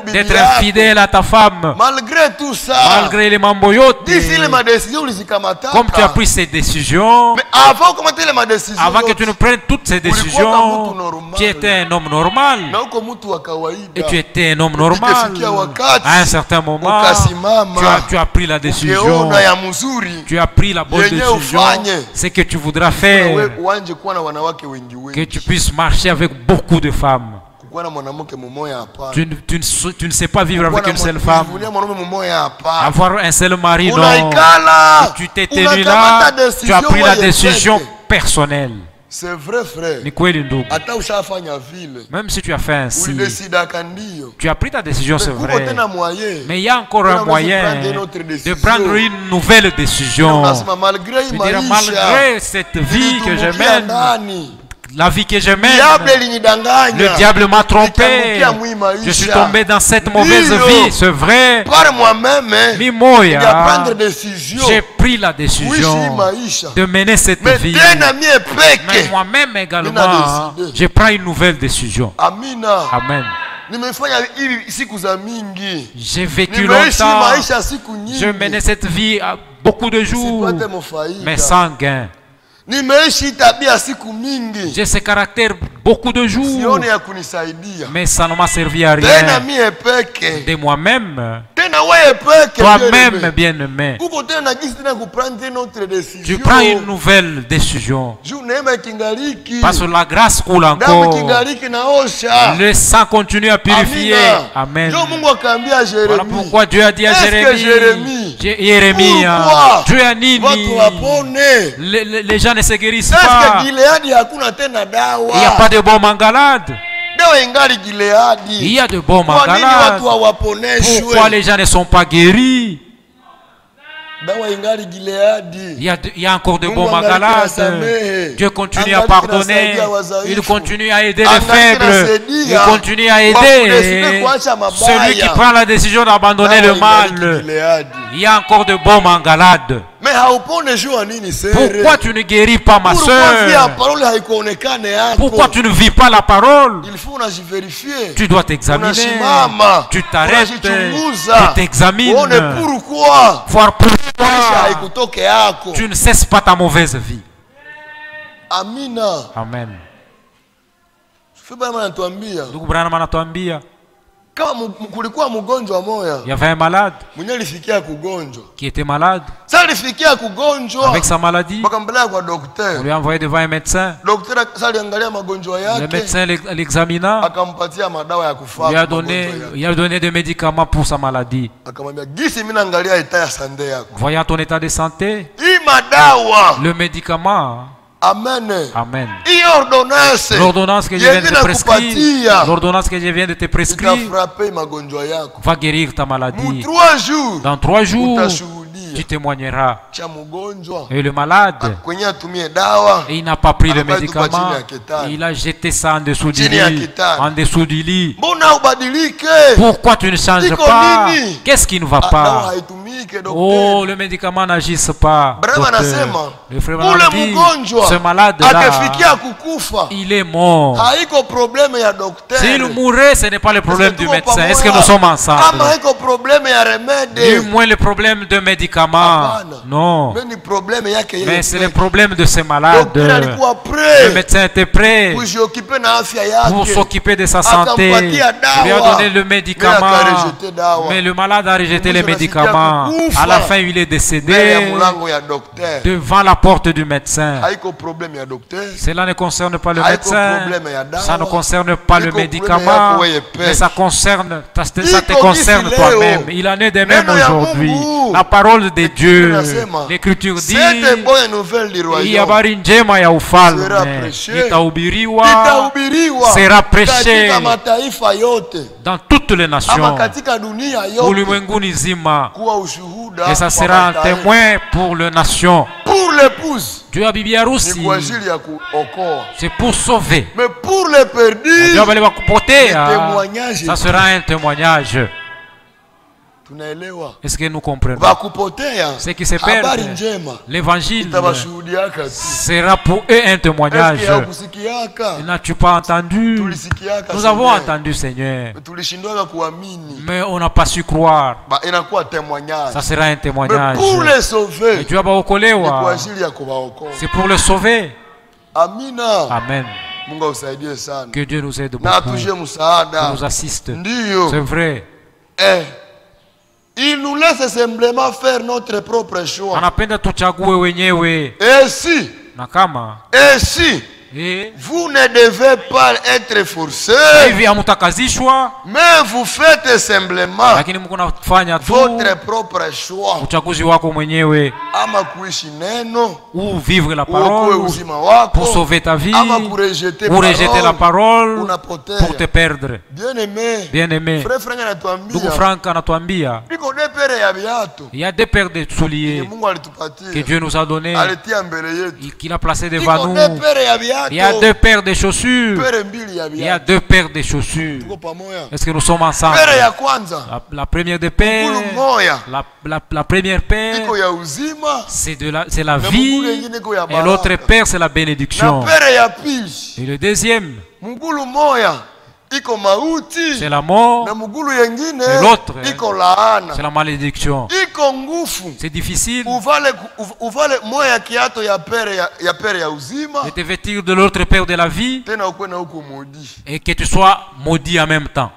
d'être infidèle à ta femme, malgré les mamboyotes. Comme tu as pris ces décisions, avant que tu ne prennes toutes ces décisions, tu étais un homme normal. Et tu étais un homme normal. À un certain moment, tu as pris la décision. Tu as pris la bonne décision. C'est que tu voudras faire. Que tu puisses marcher avec beaucoup de femmes. Tu ne sais pas vivre avec une seule femme. Avoir un seul mari, non. Tu t'es tenu là. Tu as pris la décision personnelle. C'est vrai, frère. Même si tu as fait ainsi, tu as pris ta décision, c'est vrai. Mais il y a encore un moyen de prendre une nouvelle décision. Malgré cette vie que je mène, la vie que je mène, le diable m'a trompé. Je suis tombé dans cette mauvaise vie, c'est vrai. J'ai pris la décision de mener cette vie. Mais moi-même également, je prends une nouvelle décision. Amen. J'ai vécu longtemps. Je menais cette vie à beaucoup de jours, mais sans gain. J'ai ce caractère beaucoup de jours, mais ça ne m'a servi à rien. De moi-même, toi-même, bien-aimé, tu prends une nouvelle décision. Parce que la grâce coule encore. Le sang continue à purifier. Amen. Voilà pourquoi Dieu a dit à Jérémie, Dieu a dit, les gens ne se guérissent pas. Il n'y a pas de baume en Galade. Il y a de baume en Galade. Pourquoi les gens ne sont pas guéris? Il y a encore de baume en Galade. Dieu continue à pardonner. Il continue à aider les faibles. Il continue à aider celui qui prend la décision d'abandonner le mal. Il y a encore de baume en Galade. Pourquoi tu ne guéris pas, ma soeur? Pourquoi tu ne vis pas la parole? Tu dois t'examiner. Tu t'arrêtes. Tu t'examines. Voir pourquoi tu ne cesses pas ta mauvaise vie. Amen. Il y avait un malade qui était malade avec sa maladie. On lui a envoyé devant un médecin. Le médecin l'examina. Il a donné des médicaments pour sa maladie. Voyant ton état de santé, le médicament Amen. Amen. L'ordonnance que je viens de te prescrire, l'ordonnance que je viens de te prescrire va guérir ta maladie. Dans 3 jours, tu témoigneras. Et le malade, et il n'a pas pris le médicament, il a jeté ça en dessous du lit. Pourquoi tu ne changes pas? Qu'est-ce qui ne va pas? Oh, le médicament n'agit pas. Le frère dit, ce malade-là, il est mort. S'il mourait, ce n'est pas le problème du médecin. Est-ce que nous sommes ensemble? Du moins le problème de médicaments. Non. Mais c'est le problème de ce malade. Le médecin était prêt pour s'occuper de sa santé. Il lui a donné le médicament. Mais le malade a rejeté les médicaments. À la fin, il est décédé devant la porte du médecin. Cela ne concerne pas le médecin. Ça ne concerne pas le médicament. Mais ça te concerne toi-même. Il en est de même aujourd'hui. La parole de Dieu, l'Écriture dit, il y a njema ya ufalme itahubiriwa, sera prêché dans toutes les nations, ulimwenguni nzima, et ça sera un témoin pour les nations. Pour l'épouse, Dieu a bibi harusi, c'est pour sauver. Mais pour les perdus, ça sera un témoignage. Est-ce que nous comprenons? Ce qui se perd, l'évangile sera pour eux un témoignage. N'as-tu pas entendu? Nous avons entendu, Seigneur, mais on n'a pas su croire. Ça sera un témoignage. Pour les sauver, c'est pour les sauver. Amen. Que Dieu nous aide beaucoup, que nous assiste. C'est vrai. Il nous laisse simplement faire notre propre choix. Et si vous ne devez pas être forcé, mais vous faites simplement votre propre choix. Ou vivre la parole pour sauver ta vie, ou rejeter la parole pour te perdre. Bien-aimé, ndugu Frank anatuambia il y a 2 paires de souliers que Dieu nous a donné, qu'il a placé devant nous. Il y a 2 paires de chaussures. Il y a 2 paires de chaussures. Est-ce que nous sommes ensemble? La première des paires, la première paire, c'est la vie. Et l'autre paire, c'est la bénédiction. Et le deuxième, c'est la mort. Et l'autre, c'est la malédiction. C'est difficile de te vêtir de l'autre paire de la vie et que tu sois maudit en même temps.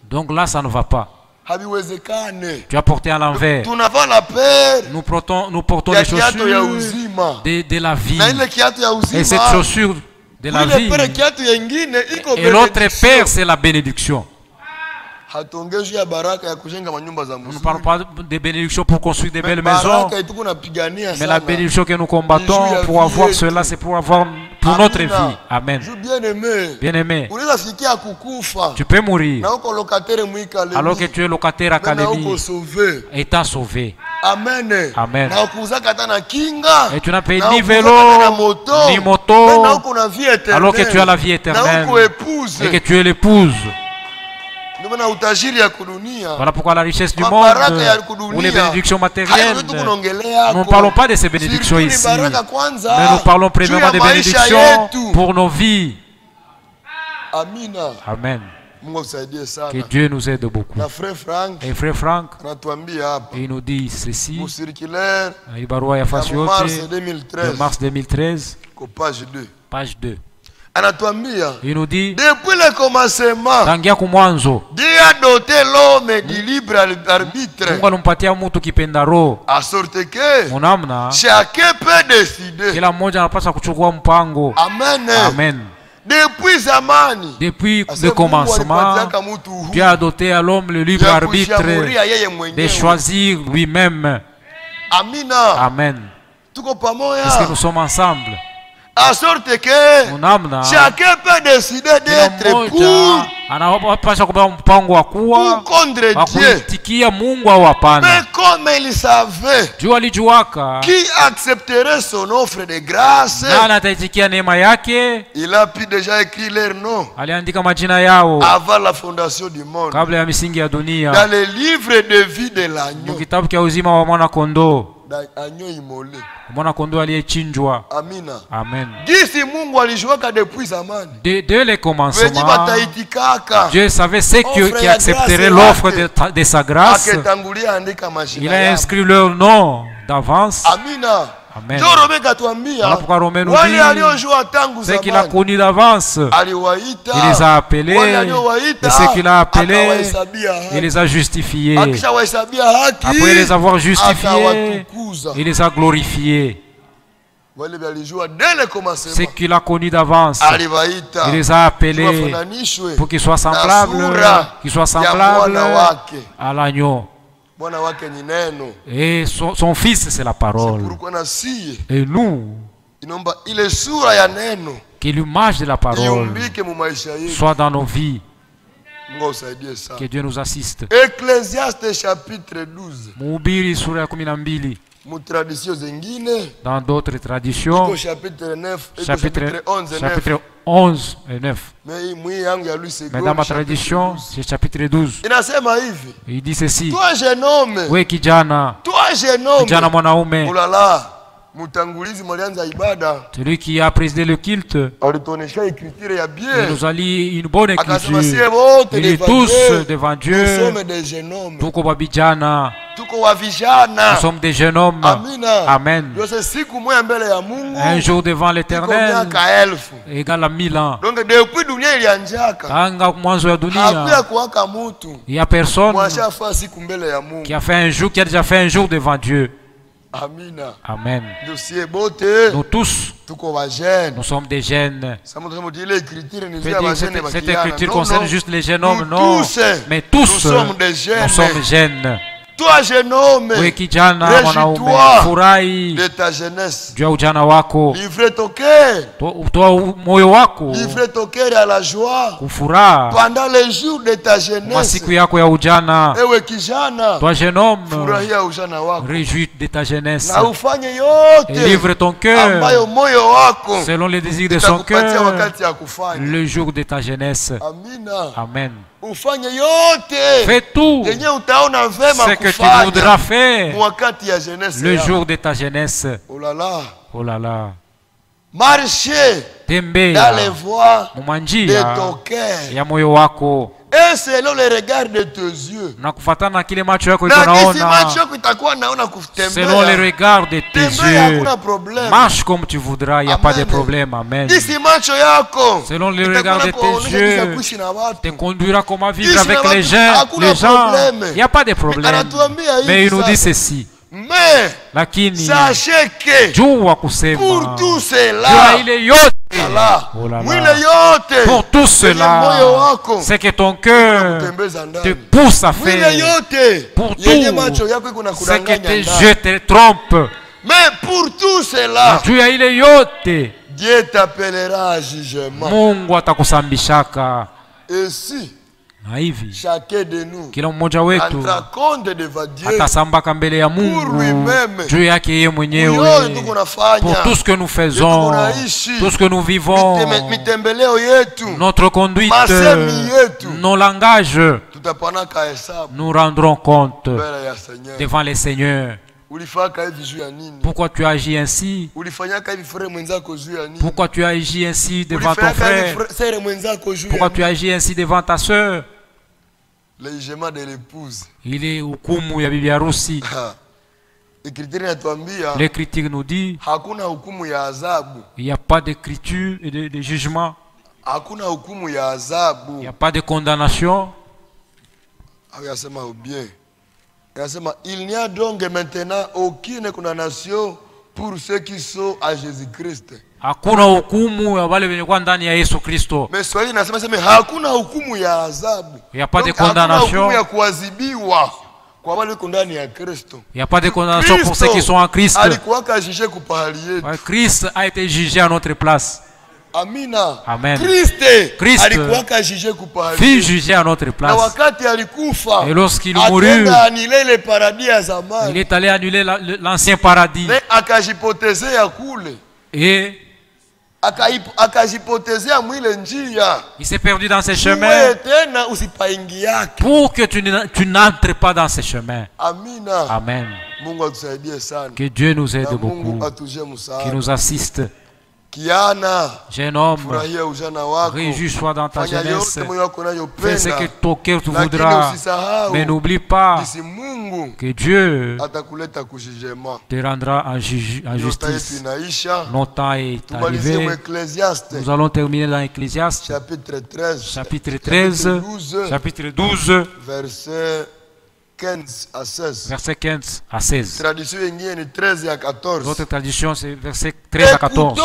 Donc là, ça ne va pas. Tu as porté à l'envers. Nous portons les chaussures de la vie. Et cette chaussure de la vie, et l'autre paire, c'est la bénédiction. Nous ne parlons pas de bénédiction pour construire des belles maisons, mais la bénédiction que nous combattons pour avoir cela, c'est pour avoir pour notre vie. Amen. Bien-aimé, tu peux mourir alors que tu es locataire à Kalemi, étant sauvé. Amen. Amen. Et tu n'as payé ni vélo, ni moto, alors que tu as la vie éternelle et que tu es l'épouse. Voilà pourquoi la richesse du monde ou les bénédictions matérielles, nous ne parlons pas de ces bénédictions ici, mais nous parlons premièrement des bénédictions pour nos vies. Amen. Que Dieu nous aide beaucoup. Et frère Frank, il nous dit ceci, de mars 2013, page 2. Il nous dit, depuis le commencement, Dieu a doté l'homme du libre arbitre, à sorte que chacun peut décider. Amen. Depuis Zamani, depuis le commencement, Dieu a doté à l'homme le libre arbitre de choisir lui-même. Amen. Est-ce que nous sommes ensemble? À sorte que chacun peut décider d'être pour ou contre Dieu. Mais comme il savait qui accepterait son offre de grâce, il a pu déjà écrire leur nom avant la fondation du monde dans le livre de vie de l'agneau. Amina. Amen. Dès le commencement, Dieu savait ceux qui accepteraient l'offre de sa grâce. Il a inscrit leur nom d'avance. Amina. Amen. Voilà pourquoi Romain nous dit ceux qu'il a connus d'avance, il les a appelés, et ceux qu'il a appelés, il les a justifiés. Après les avoir justifiés, il les a glorifiés. Ceux qu'il a connus d'avance, il les a appelés pour qu'ils soient semblables à l'agneau. Et son fils, c'est la parole. Et nous, que l'image de la parole soit dans nos vies. Que Dieu nous assiste. Ecclésiaste chapitre 12. Dans d'autres traditions, chapitre 11 et 9. Mais dans ma tradition, c'est chapitre 12. Il dit ceci. Toi, jeune homme. Oui, kijana. Toi, jeune homme. Kijana mwanaume. Oh là là. Celui qui a présidé le culte, il nous a lu une bonne écriture. Il est tous devant Dieu. Nous sommes des jeunes hommes. Amen. Un jour devant l'Éternel égale à 1000 ans. Il n'y a personne qui a déjà fait un jour devant Dieu. Amen. Nous tous, nous sommes des jeunes. Cette écriture concerne juste les jeunes hommes, non. Mais tous, nous sommes jeunes. Toi, jeune homme, réjouis-toi de ta jeunesse. Livre ton cœur. Livre ton cœur à la joie. Pendant les jours de ta jeunesse. Ewe kijana. Toi, jeune homme, réjouis de ta jeunesse. Et livre ton cœur selon les désirs de son cœur le jour de ta jeunesse. Amen. Fais tout ce que tu voudras faire le jour de ta jeunesse. Oh là là. Oh là là. Marcher dans les voies de ton cœur. Et selon le regard de tes yeux. Selon le regard de tes yeux. Marche comme tu voudras, il n'y a pas de problème. Amen. Selon le regard de tes yeux, te conduira comment vivre avec les gens. Il n'y a pas de problème. Mais il nous dit ceci. Mais sachez que pour tout cela, pour tout cela, c'est que ton cœur te pousse à faire. Pour tout, c'est que tes yeux te trompent. Mais pour tout cela, Dieu t'appellera à jugement. Mungu atakusambishaka. Et si na hivi chacun de nous kila mmoja wetu atasambaka mbele ya Mungu juu yake yeye mwenyewe pour tout ce que nous faisons, tout ce que nous vivons, notre conduite, nos langages, nous rendrons compte devant les seigneurs. Pourquoi tu agis ainsi? Pourquoi tu agis ainsi devant ton frère? Pourquoi tu agis ainsi devant ta soeur? Le jugement de l'épouse. Il est hukumu ya bibi harusi. L'écriture nous dit il n'y a pas d'écriture et de jugement. Il n'y a pas de condamnation. Il n'y a donc maintenant aucune condamnation pour ceux qui sont à Jésus-Christ. Hakuna hukumu ya wale wenye kwa ndani ya Yesu Kristo. Mais Swahili nasema hakuna hukumu ya adhabu. Il n'y a pas de condamnation. Hakuna hukumu ya kuadhibiwa Il n'y a pas de condamnation pour ceux qui sont en Christ. Christ a été jugé à notre place. Amina. Amen. Christ fut jugé à notre place. Et lorsqu'il mourut, il est allé annuler l'ancien paradis. Et il s'est perdu dans ses chemins pour que tu n'entres pas dans ces chemins. Amen. Que Dieu nous aide beaucoup, qu'il nous assiste. Jeune homme, réjouis-toi dans ta jeunesse. Fais ce que ton cœur te voudra. Mais n'oublie pas que Dieu te rendra en justice. Notre temps est arrivé. Nous allons terminer dans Ecclésiaste, chapitre 13, chapitre 12, verset 15 à 16. Notre tradition, c'est verset 13 à 14.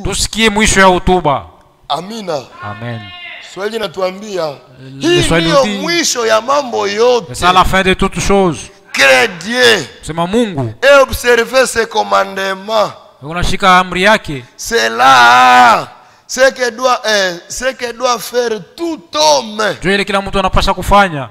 Tout ce qui est mwisho ya hotuba. Amina. Amen. Swahili natuambia hii ndio mwisho ya mambo yote. C'est la fin de toutes choses. Crédier. Sema Mungu. Et observer ses commandements. Unashika amri yake. C'est là ce que doit faire tout homme. Ndio ile kila mtu anapaswa kufanya.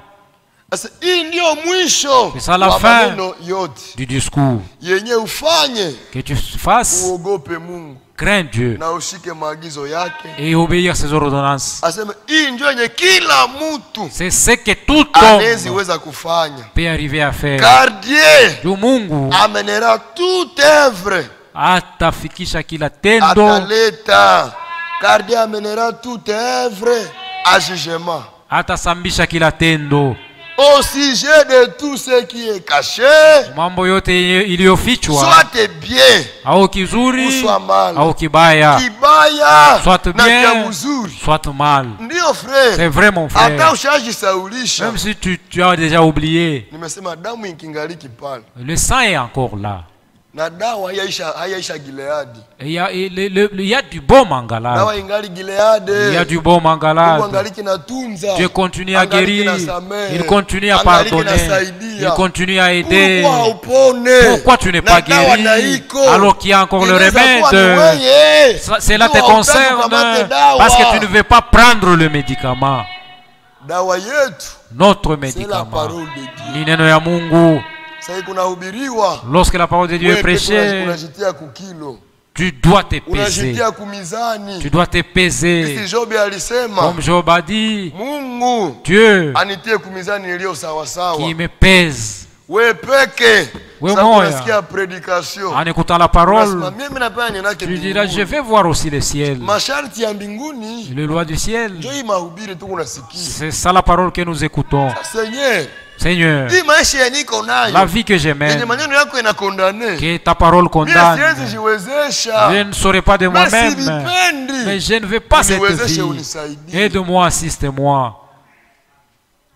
Hii ndio mwisho wa maneno yote du discours. Yenye ufanye que tu fasses. Uogope Mungu. Crains Dieu. Na ushike maagizo yake. Et obéir à ses ordonnances. Asema hii ndio yenye kila mtu. C'est ce que tout homme anaweza kufanya. Peut arriver à faire. Car Dieu Mungu amènera toute œuvre. Atafikisha kila tendo. Ataleta. Car Dieu amènera toute œuvre à jugement. Atasambisha kila tendo. Au sujet de tout ce qui est caché, mambo yote iliyofichwa, soit bien au kizuri, soit mal, au kibaya, soit bien, soit mal. Ndio frère, c'est vrai mon frère. Hata ushajisaulisha, même si tu as déjà oublié, nimesema damu inkingaliki pale, le sang est encore là. Na dawa hayaisha Gileadi. Il y a du bon mangalade. Dawa ingali Gileadi. Il y a du bon mangalade. Dieu continue à guérir. Il continue à pardonner. Il continue à aider. Pourquoi tu n'es pas guéri alors qu'il y a encore le remède? Cela te concerne parce que tu ne veux pas prendre le médicament. Notre médicament ni neno ya Mungu. Lorsque la parole de Dieu est prêchée, tu dois te peser. Tu dois te peser. Comme Job a dit, Dieu qui me pèse. En écoutant la parole, tu diras, je vais voir aussi le ciel. Le loi du ciel. C'est ça la parole que nous écoutons. Seigneur, la vie que je mène, que ta parole condamne, je ne saurais pas de moi-même, mais je ne veux pas cette vie. Aide-moi, assiste-moi.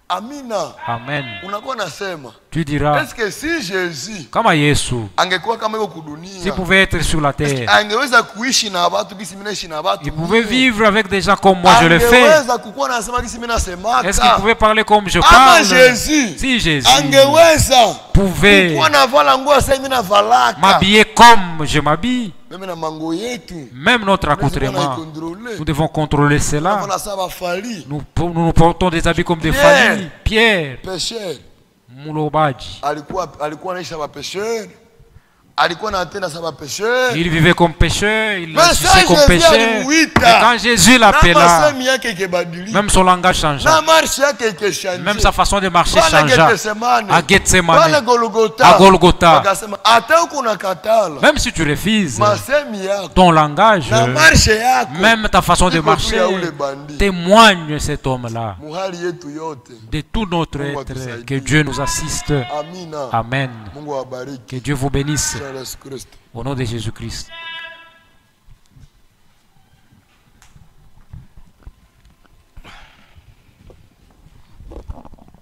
Amina. Amen. Unasema. Tu diras. Est-ce que si Jésus kama Yesu angekuwa kama yuko kudunia, s'il pouvait être sur la terre, angeweza kuishi na watu kisi mimi naishi na watu, il pouvait vivre avec des gens comme moi je le fais. Angeweza kukuwa nasema kisi mimi nasema. Est-ce qu'il pouvait parler comme je parle? Si Jésus angeweza pouvait kukuwa na vala nguo sasa mimi na valaka, m'habiller comme je m'habille. Même notre accoutrement, nous devons contrôler cela. Nous portons des habits comme des familles. Pierre, Mulobaji, il vivait comme pécheur, il agissait comme pécheur. Et quand Jésus l'appela, même son langage changea, même sa façon de marcher changea. À Gethsemane, à Golgotha, même si tu refuses, ton langage, même ta façon de marcher, témoigne cet homme-là. De tout notre être, que Dieu nous assiste. Amen. Que Dieu vous bénisse. Au nom de Jésus-Christ.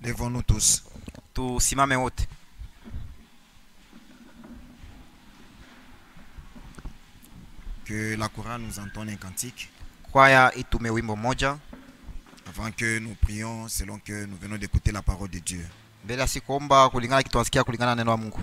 Levons-nous tous. Tusimame wote. Que la chorale nous entonne un cantique. Kwaya itume wimbo moja. Avant que nous prions, selon que nous venons d'écouter la parole de Dieu. Mbele asikuomba kulingana kitu asikia kulingana neno la Mungu.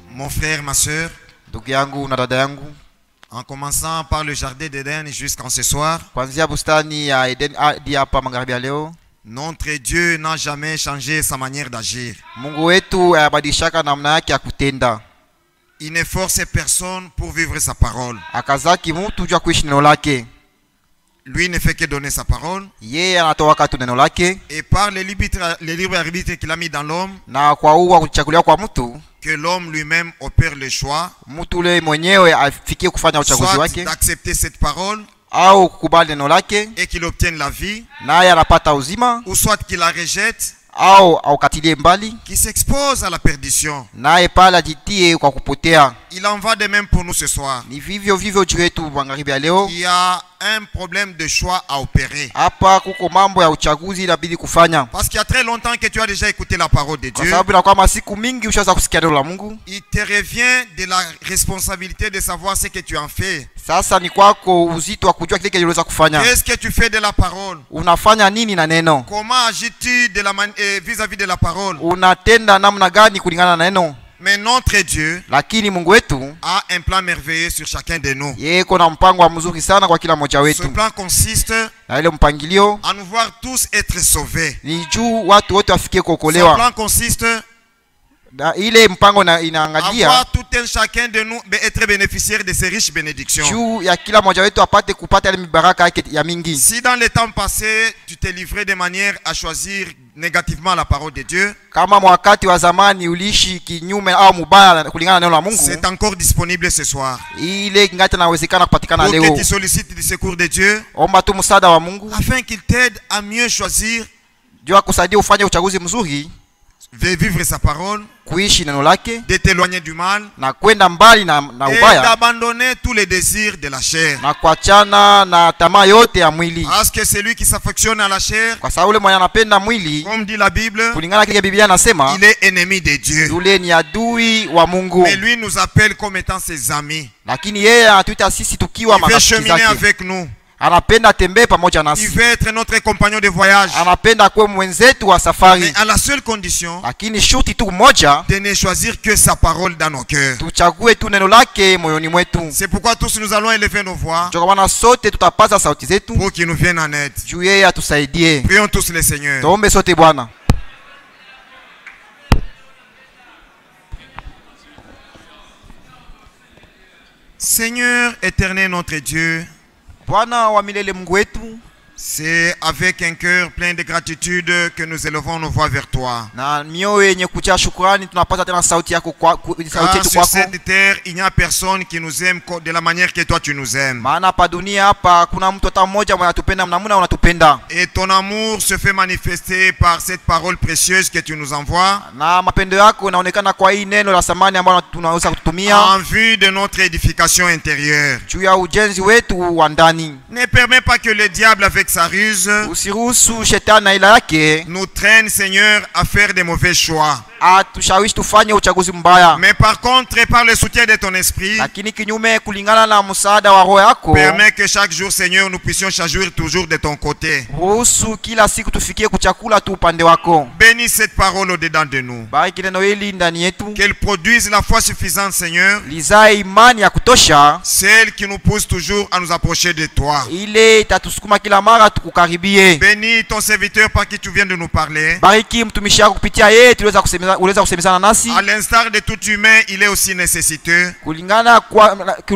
Mon frère, ma soeur, en commençant par le jardin d'Éden jusqu'en ce soir, notre Dieu n'a jamais changé sa manière d'agir. Il ne force personne pour vivre sa parole. Lui ne fait que donner sa parole. Et par le libre arbitre qu'il a mis dans l'homme, que l'homme lui-même opère le choix, soit d'accepter cette parole et qu'il obtienne la vie, ou soit qu'il la rejette, qui s'expose à la perdition. Il en va de même pour nous ce soir. Il y a un problème de choix à opérer. Parce qu'il y a très longtemps que tu as déjà écouté la parole de Dieu. Il te revient de la responsabilité de savoir ce que tu en fais. Qu'est-ce que tu fais de la parole? Comment agis-tu vis-à-vis de la parole? Mais notre Dieu a un plan merveilleux sur chacun de nous. Ce plan consiste à nous voir tous être sauvés. Ce plan consiste à voir tout un chacun de nous être bénéficiaire de ces riches bénédictions. Si dans les temps passés, tu t'es livré de manière à choisir négativement la parole de Dieu, c'est encore disponible ce soir. Pour que tu sollicites le secours de Dieu afin qu'il t'aide à mieux choisir de vivre sa parole, de t'éloigner du mal et d'abandonner tous les désirs de la chair. Parce que celui qui s'affectionne à la chair, comme dit la Bible, il est ennemi de Dieu. Mais lui nous appelle comme étant ses amis. Il veut cheminer avec nous. Il veut être notre compagnon de voyage. Mais à la seule condition de ne choisir que sa parole dans nos cœurs. C'est pourquoi tous nous allons élever nos voix pour qu'il nous vienne en aide. Prions tous le Seigneur. Seigneur éternel notre Dieu, c'est avec un cœur plein de gratitude que nous élevons nos voix vers toi. Car sur cette terre, il n'y a personne qui nous aime de la manière que toi tu nous aimes. Et ton amour se fait manifester par cette parole précieuse que tu nous envoies. kutumia en vue de notre édification intérieure. juu ya ujenzi wetu wa ndani. Ne permets pas que le diable avec sa ruse usiruhusu shetani na ila yake nous traîne, Seigneur, à faire des mauvais choix. atushawishi tufanye uchaguzi mbaya. Mais par contre, par le soutien de ton esprit, lakini kinyume kulingana na msaada wa roho yako, permets que chaque jour, Seigneur, nous puissions chaque toujours de ton côté. ruhusu kila siku tufikie kuchakula tu upande wako. Bénis cette parole au-dedans de nous. bariki neno hili ndani yetu, qu'elle produise la foi suffisante, Seigneur, lizae imani ya kutosha, celle qui nous pousse toujours à nous approcher de toi. ile itatusukuma kila mara tukukaribie. Bénis ton serviteur par qui tu viens de nous parler. bariki mtumishi wako kupitia yeye uliweza kusemezana nasi. À l'instar de tout humain, il est aussi nécessiteux. kulingana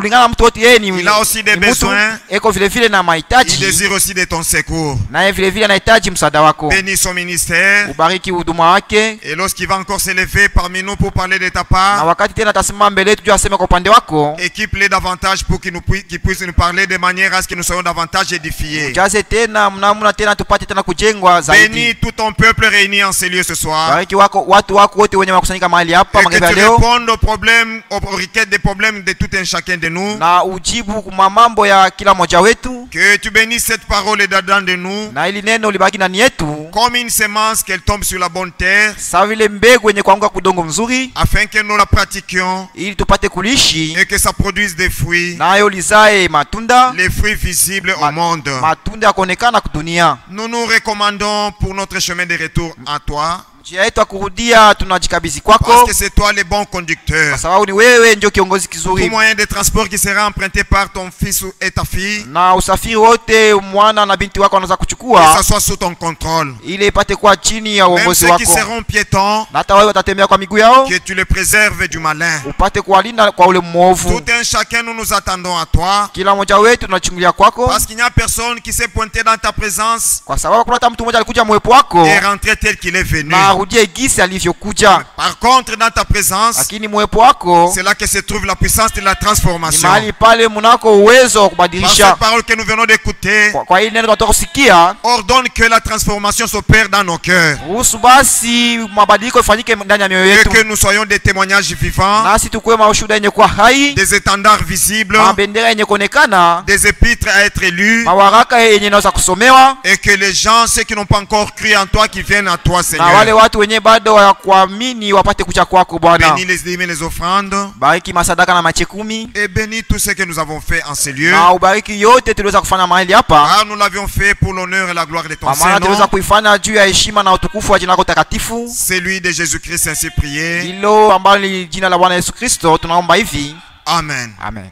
na mtu wote yeye il a aussi des besoins. eko vile vile na mahitaji. Il désire aussi de ton secours. naye vile vile anahitaji msaada wako. Bénis son ministère. ubariki huduma wake. Et lorsqu'il va encore s'élever parmi nous pour parler de ta part, na wakati tena atasimama mbele yetu juu aseme kwa upande wako, équipe-les davantage pour qu'il puisse nous parler de manière à ce que nous soyons davantage édifiés. jaze tena mnamuna tena tupate tena kujengwa zaidi. Bénis tout ton peuple réuni en ces lieux ce soir. bariki watu wako wote wenye wakusanyika mahali hapa magharibi ya leo. Et que tu répondes aux problèmes, aux requêtes des problèmes de tout un chacun de nous. na ujibu kwa mambo ya kila mmoja wetu. Que tu bénisses cette parole dedans de nous. na ili neno libaki ndani yetu comme une semence qu'elle tombe sur la bonne terre. sawa vile mbegu yenye kuanguka kudongo mzuri. afin que nous la pratiquions. ili tupate kulishi. Et que ça produise des fruits. nayo lizae matunda. Les fruits visibles au monde. matunda yakuonekana kudunia. Nous nous recommandons pour notre chemin de retour à toi. njia yetu ya kurudia tunajikabidhi kwako. Parce que c'est toi le bon conducteur. kwa sababu ni wewe ndio kiongozi kizuri. Tout moyen de transport qui sera emprunté par ton fils et ta fille. na usafiri wote mwana na binti wako wanaweza kuchukua. Que ça soit sous ton contrôle. ile ipate kuwa chini ya uongozi wako. Même ceux qui seront piétons. na hata wewe watatembea kwa miguu yao. Que tu les préserves du malin. upate kuwalinda kwa ule mwovu. Tout un chacun nous nous attendons à toi. kila mmoja wetu tunachungulia kwako. Parce qu'il n'y a personne qui s'est pointé dans ta présence. kwa sababu kuna hata mtu mmoja alikuja mwepo wako. Et rentré tel qu'il est venu. na arudie gisi alivyokuja. Par contre, dans ta présence, lakini mwepo wako, c'est là que se trouve la puissance de la transformation. mahali pale mnako uwezo wa kubadilisha. Par cette parole que nous venons d'écouter, kwa hili neno tunataka kusikia, ordonne que la transformation s'opère dans nos cœurs. ruhusu basi mabadiliko ifanyike ndani ya mioyo yetu. Et que nous soyons des témoignages vivants. nasi tukuwe mashuhuda yenye kuwa hai. Des étendards visibles. mabendera yenye kuonekana. Des épîtres à être élus. mawaraka yenye inaweza kusomewa. Et que les gens, ceux qui n'ont pas encore cru en toi, qui viennent à toi, Seigneur. na wale watu wenye bado ya kuamini wapate kucha kwako Bwana. Bénis les dîmes et les offrandes. bariki masadaka na machekumi. Et bénis tout ce que nous avons fait en ces lieux. na ubariki yote tuliweza kufanya mahali hapa. Car nous l'avions fait pour l'honneur et la gloire de ton Saint-Nom. tuliweza kuifanya juu ya heshima na utukufu wa jina lako takatifu. Celui de Jésus-Christ ainsi prié. Hilo ambalo ni jina la Bwana Yesu Kristo tunaomba hivi. Amen. Amen.